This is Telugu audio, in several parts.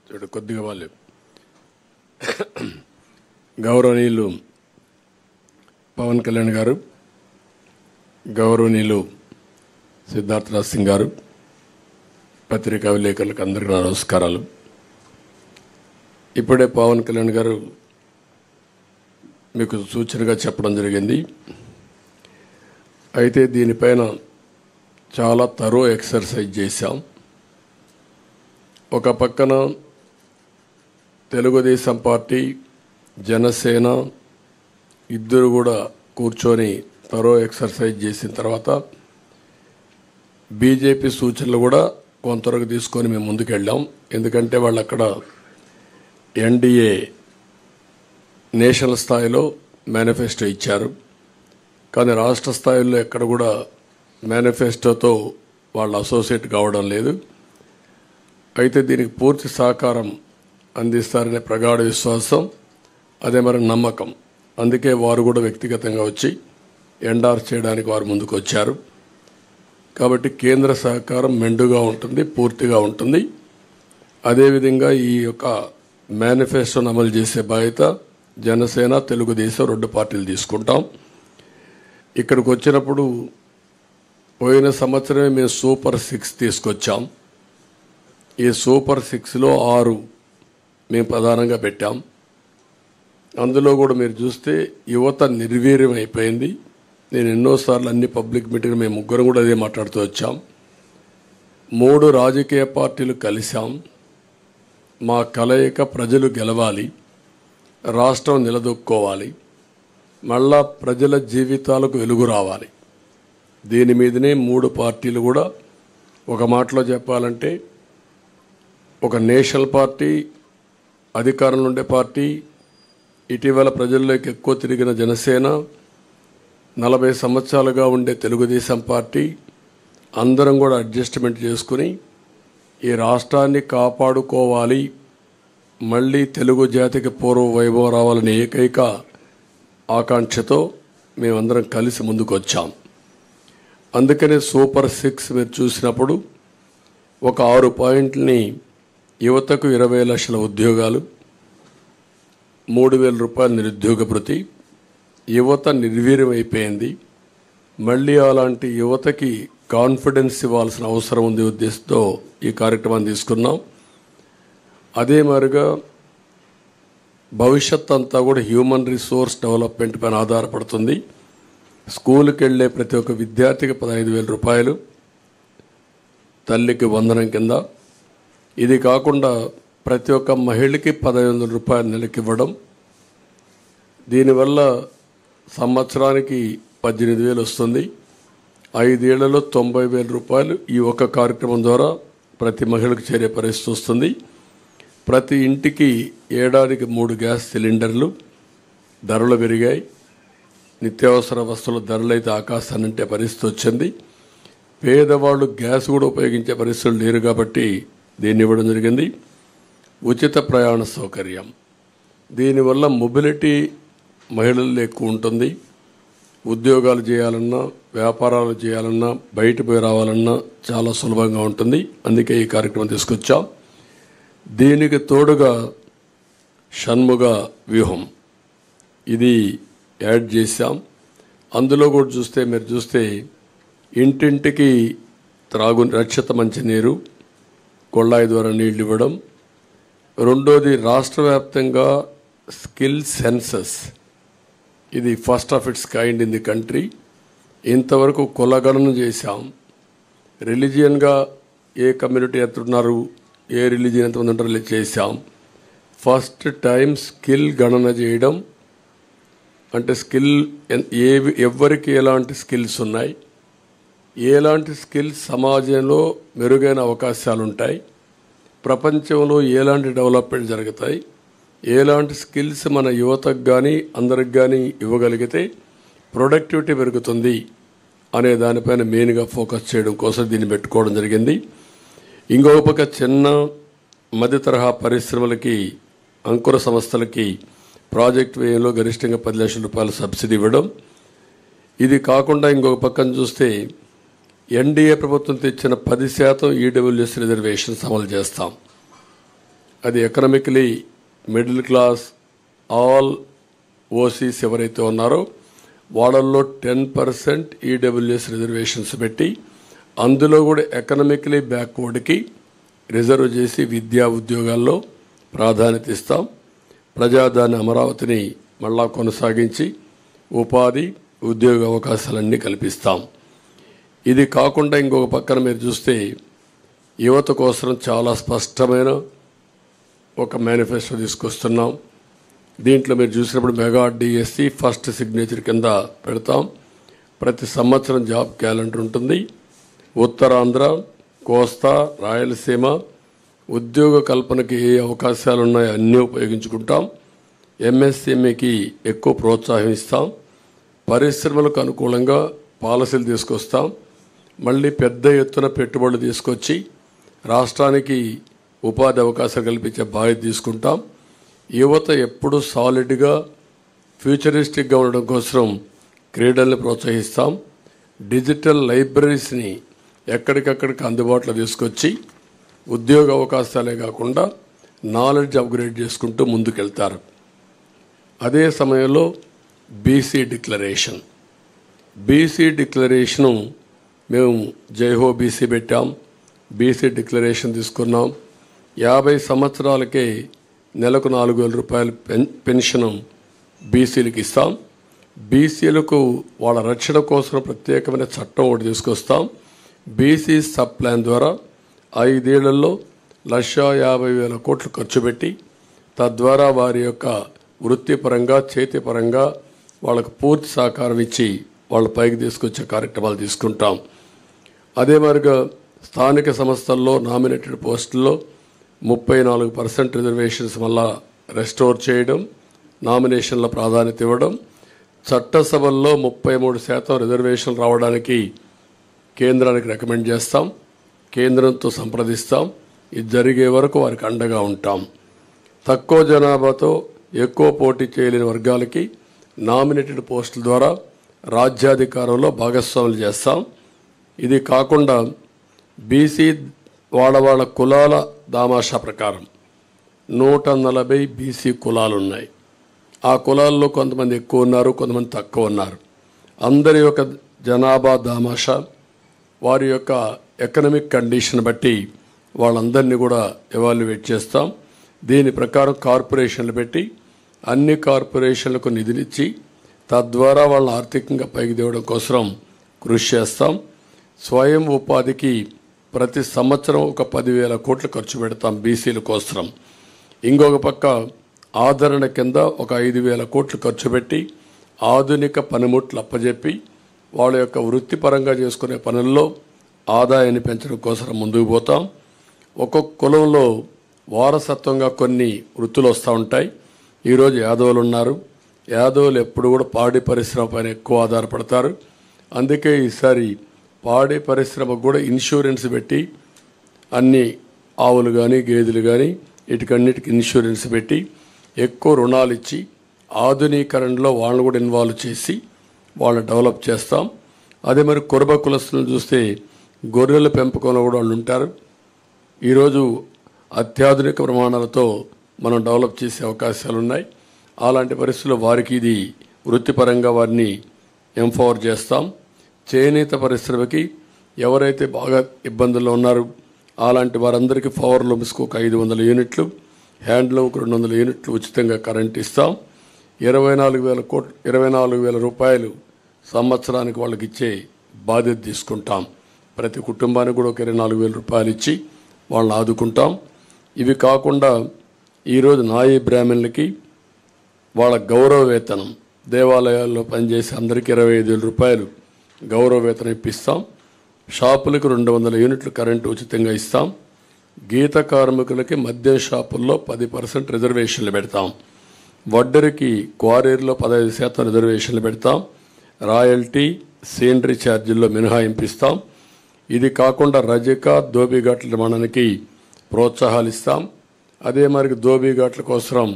చూడు కొద్దిగా వాళ్ళు గౌరవనీయులు పవన్ కళ్యాణ్ గారు, గౌరవనీయులు సిద్ధార్థరాజ్ సింగ్ గారు, పత్రికా విలేకరులకు అందరికీ నమస్కారాలు. ఇప్పుడే పవన్ కళ్యాణ్ గారు మీకు సూచనగా చెప్పడం జరిగింది. అయితే దీనిపైన చాలా తరో ఎక్సర్సైజ్ చేశాం. ఒక పక్కన తెలుగుదేశం పార్టీ, జనసేన ఇద్దరు కూడా కూర్చొని తరో ఎక్సర్సైజ్ చేసిన తర్వాత బీజేపీ సూచనలు కూడా కొంతవరకు తీసుకొని మేము ముందుకెళ్ళాం. ఎందుకంటే వాళ్ళు అక్కడ ఎన్డీఏ నేషనల్ స్థాయిలో మేనిఫెస్టో ఇచ్చారు, కానీ రాష్ట్ర స్థాయిలో ఎక్కడ కూడా మేనిఫెస్టోతో వాళ్ళు అసోసియేట్ కావడం లేదు. అయితే దీనికి పూర్తి సహకారం అందిస్తారనే ప్రగాఢ విశ్వాసం, అదే మరి నమ్మకం. అందుకే వారు కూడా వ్యక్తిగతంగా వచ్చి ఎండార్స్ చేయడానికి వారు ముందుకు వచ్చారు. కాబట్టి కేంద్ర సహకారం మెండుగా ఉంటుంది, పూర్తిగా ఉంటుంది. అదేవిధంగా ఈ యొక్క మేనిఫెస్టోను అమలు చేసే బాధ్యత జనసేన, తెలుగుదేశం రెండు పార్టీలు తీసుకుంటాం. ఇక్కడికి వచ్చినప్పుడు పోయిన సంవత్సరమే మేము సూపర్ 6 తీసుకొచ్చాం. ఈ సూపర్ 6లో 6 మేము ప్రధానంగా పెట్టాం. అందులో కూడా మీరు చూస్తే యువత నిర్వీర్యం అయిపోయింది. నేను ఎన్నోసార్లు అన్ని పబ్లిక్ మీటింగ్ మేము ముగ్గురు కూడా అదే మాట్లాడుతూ వచ్చాం. 3 రాజకీయ పార్టీలు కలిశాం. మా కలయిక ప్రజలు గెలవాలి, రాష్ట్రం నిలదొక్కోవాలి, మళ్ళా ప్రజల జీవితాలకు వెలుగు రావాలి. దీని మీదనే 3 పార్టీలు కూడా ఒక మాటలో చెప్పాలంటే ఒక నేషనల్ పార్టీ, అధికారంలో ఉండే పార్టీ, ఇటీవల ప్రజల్లోకి ఎక్కువ తిరిగిన జనసేన, 40 సంవత్సరాలుగా ఉండే తెలుగుదేశం పార్టీ అందరం కూడా అడ్జస్ట్మెంట్ చేసుకుని ఈ రాష్ట్రాన్ని కాపాడుకోవాలి, మళ్ళీ తెలుగు జాతికి పూర్వ వైభవం రావాలనే ఏకైక ఆకాంక్షతో మేమందరం కలిసి ముందుకు వచ్చాం. అందుకనే సూపర్ 6 మీరు చూసినప్పుడు ఒక 6 పాయింట్లని యువతకు 20 లక్షల ఉద్యోగాలు, 3,000 రూపాయల నిరుద్యోగ భృతి. యువత నిర్వీర్యం అయిపోయింది. మళ్ళీ అలాంటి యువతకి కాన్ఫిడెన్స్ ఇవ్వాల్సిన అవసరం ఉంది ఉద్దేశంతో ఈ కార్యక్రమాన్ని తీసుకున్నాం. అదే మాదిరిగా భవిష్యత్ అంతా కూడా హ్యూమన్ రిసోర్స్ డెవలప్మెంట్ పైన ఆధారపడుతుంది. స్కూల్కి వెళ్ళే ప్రతి ఒక్క విద్యార్థికి 15,000 రూపాయలు తల్లికి వందనం కింద. ఇది కాకుండా ప్రతి ఒక్క మహిళకి 1,500 రూపాయలు నెలకి ఇవ్వడం. దీనివల్ల సంవత్సరానికి 18,000 వస్తుంది. 5 ఏళ్లలో 90,000 రూపాయలు ఈ ఒక్క కార్యక్రమం ద్వారా ప్రతి మహిళకు చేరే పరిస్థితి వస్తుంది. ప్రతి ఇంటికి ఏడాదికి 3 గ్యాస్ సిలిండర్లు. ధరలు పెరిగాయి. నిత్యావసర వస్తువుల ధరలు అయితే ఆకాశాన్నంటే పరిస్థితి వచ్చింది. పేదవాళ్ళు గ్యాస్ కూడా ఉపయోగించే పరిస్థితులు లేరు కాబట్టి దీన్ని ఇవ్వడం జరిగింది. ఉచిత ప్రయాణ సౌకర్యం. దీనివల్ల మొబిలిటీ మహిళల్లో ఎక్కువ ఉంటుంది. ఉద్యోగాలు చేయాలన్నా, వ్యాపారాలు చేయాలన్నా, బయట పోయి రావాలన్నా చాలా సులభంగా ఉంటుంది. అందుకే ఈ కార్యక్రమం తీసుకొచ్చాం. దీనికి తోడుగా షణ్ముగ వ్యూహం ఇది యాడ్ చేశాం. అందులో కూడా చూస్తే మీరు చూస్తే ఇంటింటికి రక్షిత మంచినీరు, కొళ్ళాయి ద్వారా నీళ్లు ఇవ్వడం. రెండోది రాష్ట్ర వ్యాప్తంగా స్కిల్ సెన్సస్. ఇది first of it's kind in the country. ఇంతవరకు కులగణన చేశాం. రిలీజియన్గా ఏ కమ్యూనిటీ ఎంతున్నారు, ఏ రిలీజియన్ ఎంతమంది ఉంటారో చేశాం. ఫస్ట్ టైం స్కిల్ గణన చేయడం. అంటే స్కిల్ ఎవరికి ఎలాంటి స్కిల్స్ ఉన్నాయి, ఎలాంటి స్కిల్స్ సమాజంలో మెరుగైన అవకాశాలు ఉంటాయి, ప్రపంచంలో ఎలాంటి డెవలప్మెంట్ జరుగుతాయి, ఎలాంటి స్కిల్స్ మన యువతకు కానీ అందరికి కానీ ఇవ్వగలిగితే ప్రొడక్టివిటీ పెరుగుతుంది అనే దానిపైన మెయిన్గా ఫోకస్ చేయడం కోసం దీన్ని పెట్టుకోవడం జరిగింది. ఇంకొక పక్క చిన్న మధ్య తరహా పరిశ్రమలకి, అంకుర సంస్థలకి ప్రాజెక్ట్ వ్యయంలో గరిష్టంగా 10 లక్షల రూపాయల సబ్సిడీ ఇవ్వడం. ఇది కాకుండా ఇంకొక పక్కన చూస్తే ఎన్డీఏ ప్రభుత్వం తెచ్చిన 10% ఈడబ్ల్యూఎస్ రిజర్వేషన్స్ అమలు చేస్తాం. అది economically middle class all OCs ఎవరైతే ఉన్నారో వాళ్ళల్లో 10% ఈడబ్ల్యూఎస్ రిజర్వేషన్స్ పెట్టి అందులో కూడా ఎకనామికలీ బ్యాక్వర్డ్కి రిజర్వ్ చేసి విద్యా ఉద్యోగాల్లో ప్రాధాన్యత ఇస్తాం. ప్రజాదాని అమరావతిని మళ్ళా కొనసాగించి ఉపాధి ఉద్యోగ అవకాశాలన్నీ కల్పిస్తాం. ఇది కాకుండా ఇంకొక పక్కన మీరు చూస్తే యువత కోసం చాలా స్పష్టమైన ఒక మేనిఫెస్టో తీసుకొస్తున్నాం. దీంట్లో మీరు చూసినప్పుడు మెగా డిఎస్సి ఫస్ట్ సిగ్నేచర్ కింద పెడతాం. ప్రతి సంవత్సరం జాబ్ క్యాలెండర్ ఉంటుంది. ఉత్తరాంధ్ర, కోస్తా, రాయలసీమ ఉద్యోగ కల్పనకి ఏ అవకాశాలు ఉన్నాయో అన్నీ ఉపయోగించుకుంటాం. ఎంఎస్ఎంఈకి ఎక్కువ ప్రోత్సాహం ఇస్తాం. పరిశ్రమలకు అనుకూలంగా పాలసీలు తీసుకొస్తాం. మళ్ళీ పెద్ద ఎత్తున పెట్టుబడులు తీసుకొచ్చి రాష్ట్రానికి ఉపాధి అవకాశాలు కల్పించే బాధ్యత తీసుకుంటాం. యువత ఎప్పుడు సాలిడ్గా ఫ్యూచరిస్టిక్గా ఉండడం కోసం క్రీడల్ని ప్రోత్సహిస్తాం. డిజిటల్ లైబ్రరీస్ని ఎక్కడికక్కడికి అందుబాటులో తీసుకొచ్చి ఉద్యోగ అవకాశాలే కాకుండా నాలెడ్జ్ అప్గ్రేడ్ చేసుకుంటూ ముందుకెళ్తారు. అదే సమయంలో బీసీ డిక్లరేషను మేము జైహో బీసీ పెట్టాం. బీసీ డిక్లరేషన్ తీసుకున్నాం. 50 సంవత్సరాలకే నెలకు 4,000 రూపాయల పెన్షన్ బీసీలకు ఇస్తాం. బీసీలకు వాళ్ళ రక్షణ కోసం ప్రత్యేకమైన చట్టం ఒకటి తీసుకొస్తాం. బీసీ సబ్ ప్లాన్ ద్వారా 5 ఏళ్లలో 1,50,000 కోట్లు ఖర్చు పెట్టి తద్వారా వారి యొక్క వృత్తిపరంగా చేతిపరంగా వాళ్ళకు పూర్తి సహకారం ఇచ్చి వాళ్ళ పైకి తీసుకొచ్చే కార్యక్రమాలు తీసుకుంటాం. అదే మరిగా స్థానిక సంస్థల్లో నామినేటెడ్ పోస్టుల్లో 34% రిజర్వేషన్స్ మళ్ళా రెస్టోర్ చేయడం, నామినేషన్ల ప్రాధాన్యత ఇవ్వడం, చట్టసభల్లో 33% రిజర్వేషన్లు రావడానికి కేంద్రానికి రికమెండ్ చేస్తాం. కేంద్రంతో సంప్రదిస్తాం. ఇది జరిగే వరకు వారికి అండగా ఉంటాం. తక్కువ జనాభాతో ఎక్కువ పోటీ చేయలేని వర్గాలకి నామినేటెడ్ పోస్టుల ద్వారా రాజ్యాధికారంలో భాగస్వాములు చేస్తాం. ఇది కాకుండా బీసీ వాళ్ళ కులాల దామాషా ప్రకారం 140 బీసీ కులాలు ఉన్నాయి. ఆ కులాల్లో కొంతమంది ఎక్కువ ఉన్నారు, కొంతమంది తక్కువ ఉన్నారు. అందరి యొక్క జనాభా దామాషా వారి యొక్క ఎకనామిక్ కండిషన్ బట్టి వాళ్ళందరినీ కూడా ఎవాల్యుయేట్ చేస్తాం. దీని ప్రకారం కార్పొరేషన్లు పెట్టి అన్ని కార్పొరేషన్లకు నిధులిచ్చి తద్వారా వాళ్ళని ఆర్థికంగా పైకి తేవడం కోసం కృషి చేస్తాం. స్వయం ఉపాధికి ప్రతి సంవత్సరం ఒక 10,000 కోట్లు ఖర్చు పెడతాం బీసీల కోసం. ఇంకొక పక్క ఆదరణ కింద ఒక 5,000 కోట్లు ఖర్చు పెట్టి ఆధునిక పనిముట్లు అప్పజెప్పి వాళ్ళ యొక్క వృత్తిపరంగా చేసుకునే పనుల్లో ఆదాయాన్ని పెంచడం కోసం ముందుకు పోతాం. ఒక్కొక్క కులంలో వారసత్వంగా కొన్ని వృత్తులు వస్తూ ఉంటాయి. ఈరోజు యాదవులు ఉన్నారు. యాదవులు ఎప్పుడు కూడా పాడి పరిశ్రమ పైన ఎక్కువ ఆధారపడతారు. అందుకే ఈసారి పాడి పరిశ్రమకు కూడా ఇన్సూరెన్స్ పెట్టి అన్ని ఆవులు కానీ గేదెలు కానీ వీటికన్నిటికి ఇన్సూరెన్స్ పెట్టి ఎక్కువ రుణాలు ఇచ్చి ఆధునీకరణలో వాళ్ళని కూడా ఇన్వాల్వ్ చేసి వాళ్ళని డెవలప్ చేస్తాం. అదే మరి కురబ కులస్తులను చూస్తే గొర్రెల పెంపకంలో కూడా వాళ్ళు ఉంటారు. ఈరోజు అత్యాధునిక ప్రమాణాలతో మనం డెవలప్ చేసే అవకాశాలు ఉన్నాయి. అలాంటి పరిస్థితుల్లో వారికి ఇది వృత్తిపరంగా వారిని ఎంపవర్ చేస్తాం. చేనేత పరిశ్రమకి ఎవరైతే బాగా ఇబ్బందుల్లో ఉన్నారో అలాంటి వారందరికీ పవర్ లూమ్స్కు ఒక 500 యూనిట్లు, హ్యాండ్లూమ్కు 200 యూనిట్లు ఉచితంగా కరెంట్ ఇస్తాం. 24,000 రూపాయలు సంవత్సరానికి వాళ్ళకి ఇచ్చే బాధ్యత తీసుకుంటాం. ప్రతి కుటుంబానికి కూడా ఒక 24,000 రూపాయలు ఇచ్చి వాళ్ళని ఆదుకుంటాం. ఇవి కాకుండా ఈరోజు నాయీ బ్రాహ్మణులకి వాళ్ళ గౌరవ వేతనం దేవాలయాల్లో పనిచేసే అందరికీ 25,000 రూపాయలు గౌరవ వేతనం ఇప్పిస్తాం. షాపులకు 200 యూనిట్లు కరెంటు ఉచితంగా ఇస్తాం. గీత కార్మికులకి మద్యం షాపుల్లో 10% రిజర్వేషన్లు పెడతాం. వడ్డరికి క్వారీల్లో 15% రిజర్వేషన్లు పెడతాం. రాయల్టీ సీనరీ ఛార్జీల్లో మినహాయింపిస్తాం. ఇది కాకుండా రజక దోబిఘాట్ల నిర్మాణానికి ప్రోత్సాహాలు ఇస్తాం. అదే మరి దోబిఘాట్ల కోసం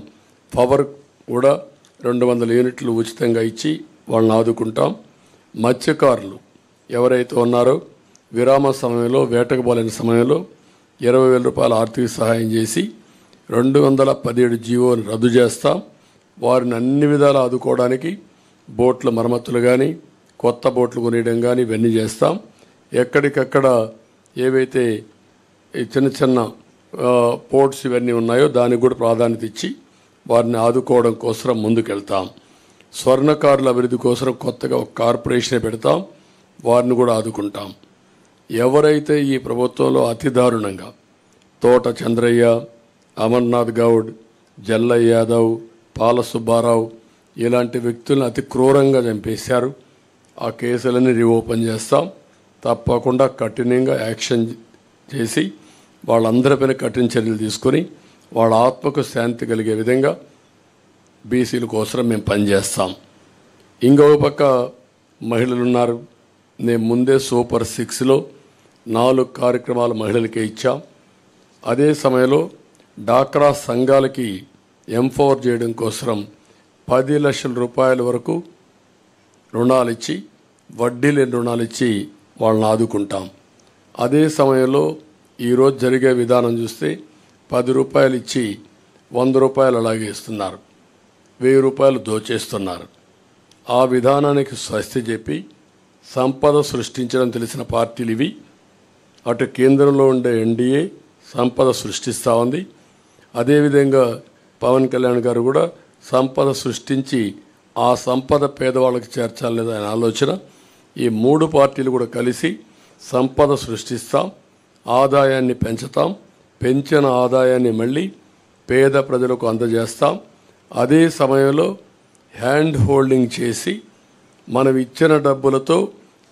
పవర్ కూడా 200 యూనిట్లు ఉచితంగా ఇచ్చి వాళ్ళని ఆదుకుంటాం. మత్స్యకారులు ఎవరైతే ఉన్నారో విరామ సమయంలో వేటకు పోలేని సమయంలో 20,000 రూపాయల ఆర్థిక సహాయం చేసి 217 జీవోని రద్దు చేస్తాం. వారిని అన్ని విధాలా ఆదుకోవడానికి బోట్ల మరమ్మతులు కానీ, కొత్త బోట్లు కొనియడం కానీ ఇవన్నీ చేస్తాం. ఎక్కడికక్కడ ఏవైతే ఈ చిన్న చిన్న పోర్ట్స్ ఇవన్నీ ఉన్నాయో దానికి కూడా ప్రాధాన్యత ఇచ్చి వారిని ఆదుకోవడం కోసం ముందుకెళ్తాం. స్వర్ణకారుల అభివృద్ధి కోసం కొత్తగా ఒక కార్పొరేషన్ పెడతాం, వారిని కూడా ఆదుకుంటాం. ఎవరైతే ఈ ప్రభుత్వంలో అతి దారుణంగా తోట చంద్రయ్య, అమర్నాథ్ గౌడ్, జల్లయ్య యాదవ్, పాల సుబ్బారావు ఇలాంటి వ్యక్తులను అతి క్రూరంగా చంపేశారు, ఆ కేసులన్నీ రీఓపెన్ చేస్తాం. తప్పకుండా కఠినంగా యాక్షన్ చేసి వాళ్ళందరిపైన కఠిన చర్యలు తీసుకొని వాళ్ళ ఆత్మకు శాంతి కలిగే విధంగా బీసీల కోసం మేము పనిచేస్తాం. ఇంకొక పక్క మహిళలు ఉన్నారు. నేను ముందే సూపర్ 6లో 4 కార్యక్రమాలు మహిళలకే ఇచ్చాం. అదే సమయంలో డాక్రా సంఘాలకి ఎంపవర్ చేయడం కోసం 10 లక్షల రూపాయల వరకు రుణాలు ఇచ్చి, వడ్డీ లేని రుణాలు ఇచ్చి వాళ్ళని ఆదుకుంటాం. అదే సమయంలో ఈరోజు జరిగే విధానం చూస్తే 10 రూపాయలు ఇచ్చి 100 రూపాయలు అలాగే ఇస్తున్నారు, 1000 రూపాయలు దోచేస్తున్నారు. ఆ విధానానికి స్వస్తి చెప్పి సంపద సృష్టించడం తెలిసిన పార్టీలు ఇవి. అటు కేంద్రంలో ఉండే ఎన్డీఏ సంపద సృష్టిస్తూ ఉంది. అదేవిధంగా పవన్ కళ్యాణ్ గారు కూడా సంపద సృష్టించి ఆ సంపద పేదవాళ్ళకి చేర్చాలనేది ఆయన ఆలోచన. ఈ 3 పార్టీలు కూడా కలిసి సంపద సృష్టిస్తాం, ఆదాయాన్ని పెంచుతాం, పెంచిన ఆదాయాన్ని మళ్ళీ పేద ప్రజలకు అందజేస్తాం. అదే సమయంలో హ్యాండ్ హోల్డింగ్ చేసి మనం ఇచ్చిన డబ్బులతో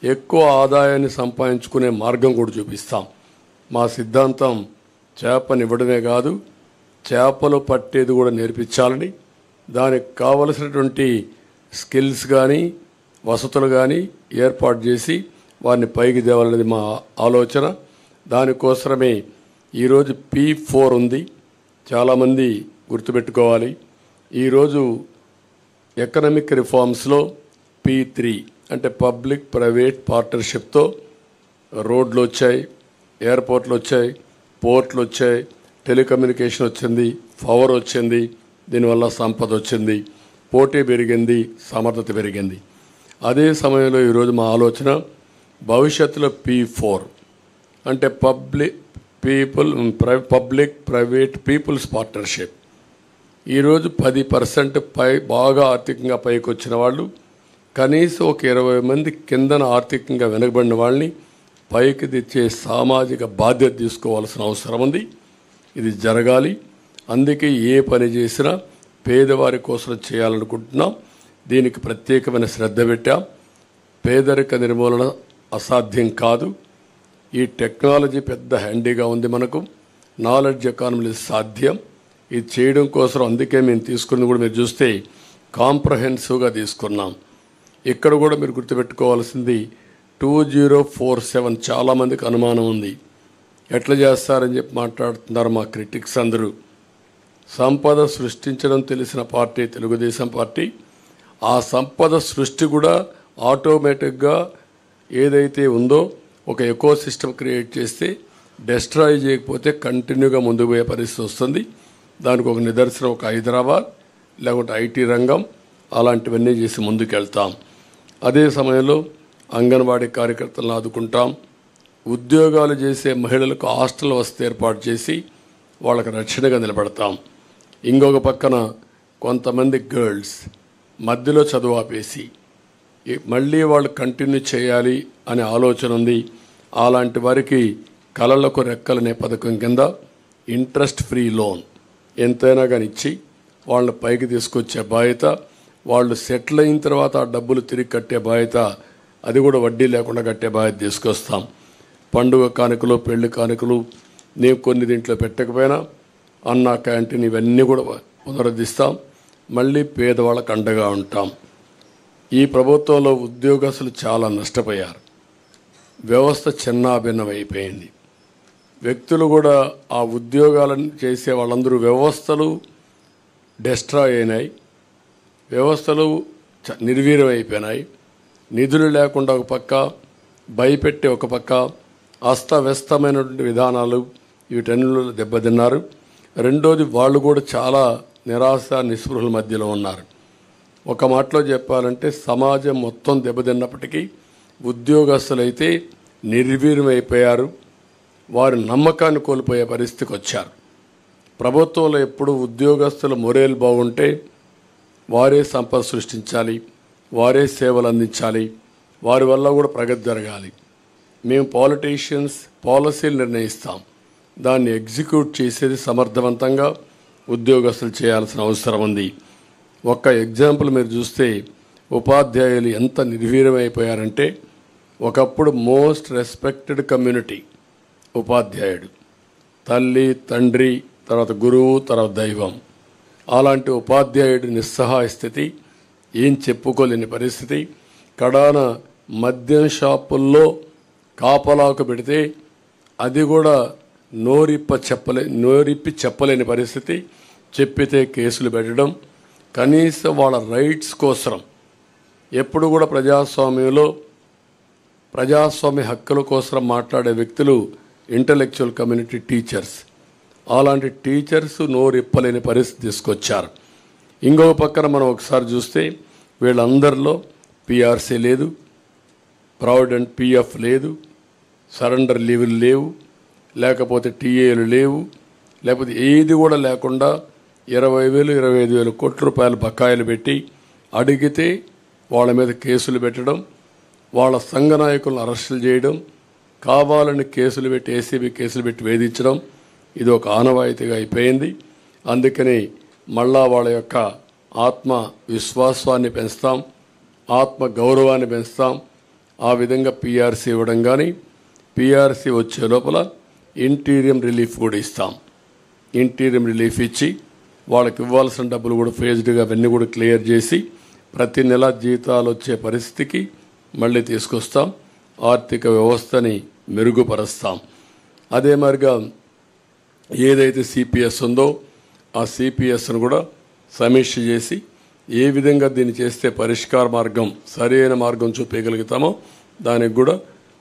ఎక్కువ ఆదాయాన్ని సంపాదించుకునే మార్గం కూడా చూపిస్తాం. మా సిద్ధాంతం చేపనివ్వడమే కాదు, చేపలు పట్టేది కూడా నేర్పించాలని, దానికి కావలసినటువంటి స్కిల్స్ కానీ వసతులు కానీ ఏర్పాటు చేసి వారిని పైకి తేవాలనేది మా ఆలోచన. దానికోసమే ఈరోజు P4 ఉంది, చాలామంది గుర్తుపెట్టుకోవాలి. ఈరోజు ఎకనామిక్ రిఫార్మ్స్లో P3 అంటే పబ్లిక్ ప్రైవేట్ పార్ట్నర్షిప్తో రోడ్లు వచ్చాయి, ఎయిర్పోర్ట్లు వచ్చాయి, పోర్ట్లు వచ్చాయి, టెలికమ్యూనికేషన్ వచ్చింది, పవర్ వచ్చింది, దీనివల్ల సంపద వచ్చింది, పోటీ పెరిగింది, సమర్థత పెరిగింది. అదే సమయంలో ఈరోజు మా ఆలోచన భవిష్యత్తులో P4 అంటే పబ్లిక్ ప్రైవేట్ పీపుల్స్ పార్ట్నర్షిప్. ఈరోజు 10% బాగా ఆర్థికంగా పైకి వచ్చిన వాళ్ళు, కనీసం ఒక 20 మంది కిందన ఆర్థికంగా వెనుకబడిన వాళ్ళని పైకి తెచ్చే సామాజిక బాధ్యత తీసుకోవాల్సిన అవసరం ఉంది. ఇది జరగాలి. అందుకే ఏ పని చేసినా పేదవారి కోసం చేయాలనుకుంటున్నాం. దీనికి ప్రత్యేకమైన శ్రద్ధ పెట్టాం. పేదరిక నిర్మూలన అసాధ్యం కాదు. ఈ టెక్నాలజీ పెద్ద హ్యాండీగా ఉంది మనకు. నాలెడ్జ్ ఎకానమీ సాధ్యం. ఇది చేయడం కోసం అందుకే మేము తీసుకున్నది కూడా మీరు చూస్తే కాంప్రహెన్సివ్గా తీసుకున్నాం. ఇక్కడ కూడా మీరు గుర్తుపెట్టుకోవాల్సింది 2047 చాలామందికి అనుమానం ఉంది, ఎట్లా చేస్తారని చెప్పి మాట్లాడుతున్నారు మా క్రిటిక్స్ అందరూ. సంపద సృష్టించడం తెలిసిన పార్టీ తెలుగుదేశం పార్టీ. ఆ సంపద సృష్టి కూడా ఆటోమేటిక్గా ఏదైతే ఉందో ఒక ఎకో సిస్టమ్ క్రియేట్ చేస్తే డెస్ట్రాయ్ చేయకపోతే కంటిన్యూగా ముందుకు పోయే పరిస్థితి వస్తుంది. దానికి ఒక నిదర్శనం ఒక హైదరాబాద్, లేకుంటే ఐటీ రంగం, అలాంటివన్నీ చేసి ముందుకెళ్తాం. అదే సమయంలో అంగన్వాడీ కార్యకర్తలను ఆదుకుంటాం. ఉద్యోగాలు చేసే మహిళలకు హాస్టల్ వసతి ఏర్పాటు చేసి వాళ్ళకి రక్షణగా నిలబడతాం. ఇంకొక పక్కన కొంతమంది గర్ల్స్ మధ్యలో చదువు ఆపేసి మళ్ళీ వాళ్ళు కంటిన్యూ చేయాలి అనే ఆలోచన ఉంది. అలాంటి వారికి కళలకు రెక్కలనే పథకం కింద ఇంట్రెస్ట్ ఫ్రీ లోన్ ఎంతైనా కానీ ఇచ్చి వాళ్ళని పైకి తీసుకొచ్చే బాధ్యత, వాళ్ళు సెటిల్ అయిన తర్వాత ఆ డబ్బులు తిరిగి కట్టే బాధ్యత, అది కూడా వడ్డీ లేకుండా కట్టే బాధ్యత తీసుకొస్తాం. పండుగ కానుకలు, పెళ్లి కానుకలు నేను కొన్ని దీంట్లో పెట్టకపోయినా అన్న క్యాంటీన్ ఇవన్నీ కూడా పునరుద్ధరిస్తాం. మళ్ళీ పేదవాళ్ళకు అండగా ఉంటాం. ఈ ప్రభుత్వంలో ఉద్యోగస్తులు చాలా నష్టపోయారు. వ్యవస్థ చిన్నాభిన్నం అయిపోయింది. వ్యక్తులు కూడా ఆ ఉద్యోగాలను చేసే వాళ్ళందరూ వ్యవస్థలు డెస్ట్రాయ్ అయినాయి, వ్యవస్థలు నిర్వీర్యం అయిపోయినాయి. నిధులు లేకుండా ఒక పక్క, భయపెట్టే ఒక పక్క, అస్తవ్యస్తమైనటువంటి విధానాలు, వీటన్నిటిలో దెబ్బతిన్నారు. రెండోది వాళ్ళు కూడా చాలా నిరాశ నిస్పృహల మధ్యలో ఉన్నారు. ఒక మాటలో చెప్పాలంటే సమాజం మొత్తం దెబ్బతిన్నప్పటికీ ఉద్యోగస్తులైతే నిర్వీర్యమైపోయారు. వారి నమ్మకాన్ని కోల్పోయే పరిస్థితికి వచ్చారు. ప్రభుత్వంలో ఎప్పుడు ఉద్యోగస్తుల మొరేల్ బాగుంటే వారే సంపద సృష్టించాలి, వారే సేవలు అందించాలి, వారి వల్ల కూడా ప్రగతి జరగాలి. మేము పాలిటీషియన్స్ పాలసీలు నిర్ణయిస్తాం, దాన్ని ఎగ్జిక్యూట్ చేసేది సమర్థవంతంగా ఉద్యోగస్తులు చేయాల్సిన అవసరం ఉంది. ఒక్క ఎగ్జాంపుల్ మీరు చూస్తే ఉపాధ్యాయులు ఎంత నిర్వీర్యమైపోయారంటే, ఒకప్పుడు మోస్ట్ రెస్పెక్టెడ్ కమ్యూనిటీ ఉపాధ్యాయుడు, తల్లి తండ్రి తర్వాత గురువు తర్వాత దైవం. అలాంటి ఉపాధ్యాయుడి నిస్సహాయ స్థితి, ఏం చెప్పుకోలేని పరిస్థితి. కడాన మద్యం షాపుల్లో కాపలాకు పెడితే అది కూడా నోరిప్పి చెప్పలేని పరిస్థితి. చెప్పితే కేసులు పెట్టడం. కనీసం వాళ్ళ రైట్స్ కోసం ఎప్పుడు కూడా ప్రజాస్వామ్యంలో ప్రజాస్వామ్య హక్కుల కోసం మాట్లాడే వ్యక్తులు ఇంటలెక్చువల్ కమ్యూనిటీ టీచర్స్. అలాంటి టీచర్స్ నోరిప్పలేని పరిస్థితి తీసుకొచ్చారు. ఇంకొక పక్కన మనం ఒకసారి చూస్తే వీళ్ళందరిలో పిఆర్సీ లేదు, ప్రావిడెంట్ పిఎఫ్ లేదు, సరెండర్ లీవులు లేవు, లేకపోతే టీఏలు లేవు, లేకపోతే ఏది కూడా లేకుండా 20,000 25,000 కోట్ల రూపాయలు బకాయిలు పెట్టి అడిగితే వాళ్ళ మీద కేసులు పెట్టడం, వాళ్ళ సంఘ నాయకులను అరెస్టులు చేయడం, కావాలని కేసులు పెట్టి ఏసీబీ కేసులు పెట్టి వేధించడం, ఇది ఒక ఆనవాయితీగా అయిపోయింది. అందుకని మళ్ళా వాళ్ళ యొక్క ఆత్మ విశ్వాసాన్ని పెంచుతాం, ఆత్మ గౌరవాన్ని పెంచుతాం. ఆ విధంగా పీఆర్సీ ఇవ్వడం కానీ, పీఆర్సీ వచ్చే లోపల ఇంటీరియం రిలీఫ్ కూడా ఇస్తాం. ఇంటీరియం రిలీఫ్ ఇచ్చి వాళ్ళకి ఇవ్వాల్సిన డబ్బులు కూడా ఫేజ్డ్గా అవన్నీ కూడా క్లియర్ చేసి ప్రతి నెల జీతాలు వచ్చే పరిస్థితికి మళ్ళీ తీసుకొస్తాం. ఆర్థిక వ్యవస్థని మెరుగుపరుస్తాం. అదే మరిగా ఏదైతే సిపిఎస్ ఉందో ఆ సిపిఎస్ను కూడా సమీక్ష చేసి ఏ విధంగా దీన్ని చేస్తే పరిష్కార మార్గం సరైన మార్గం చూపించగలుగుతామో దానికి కూడా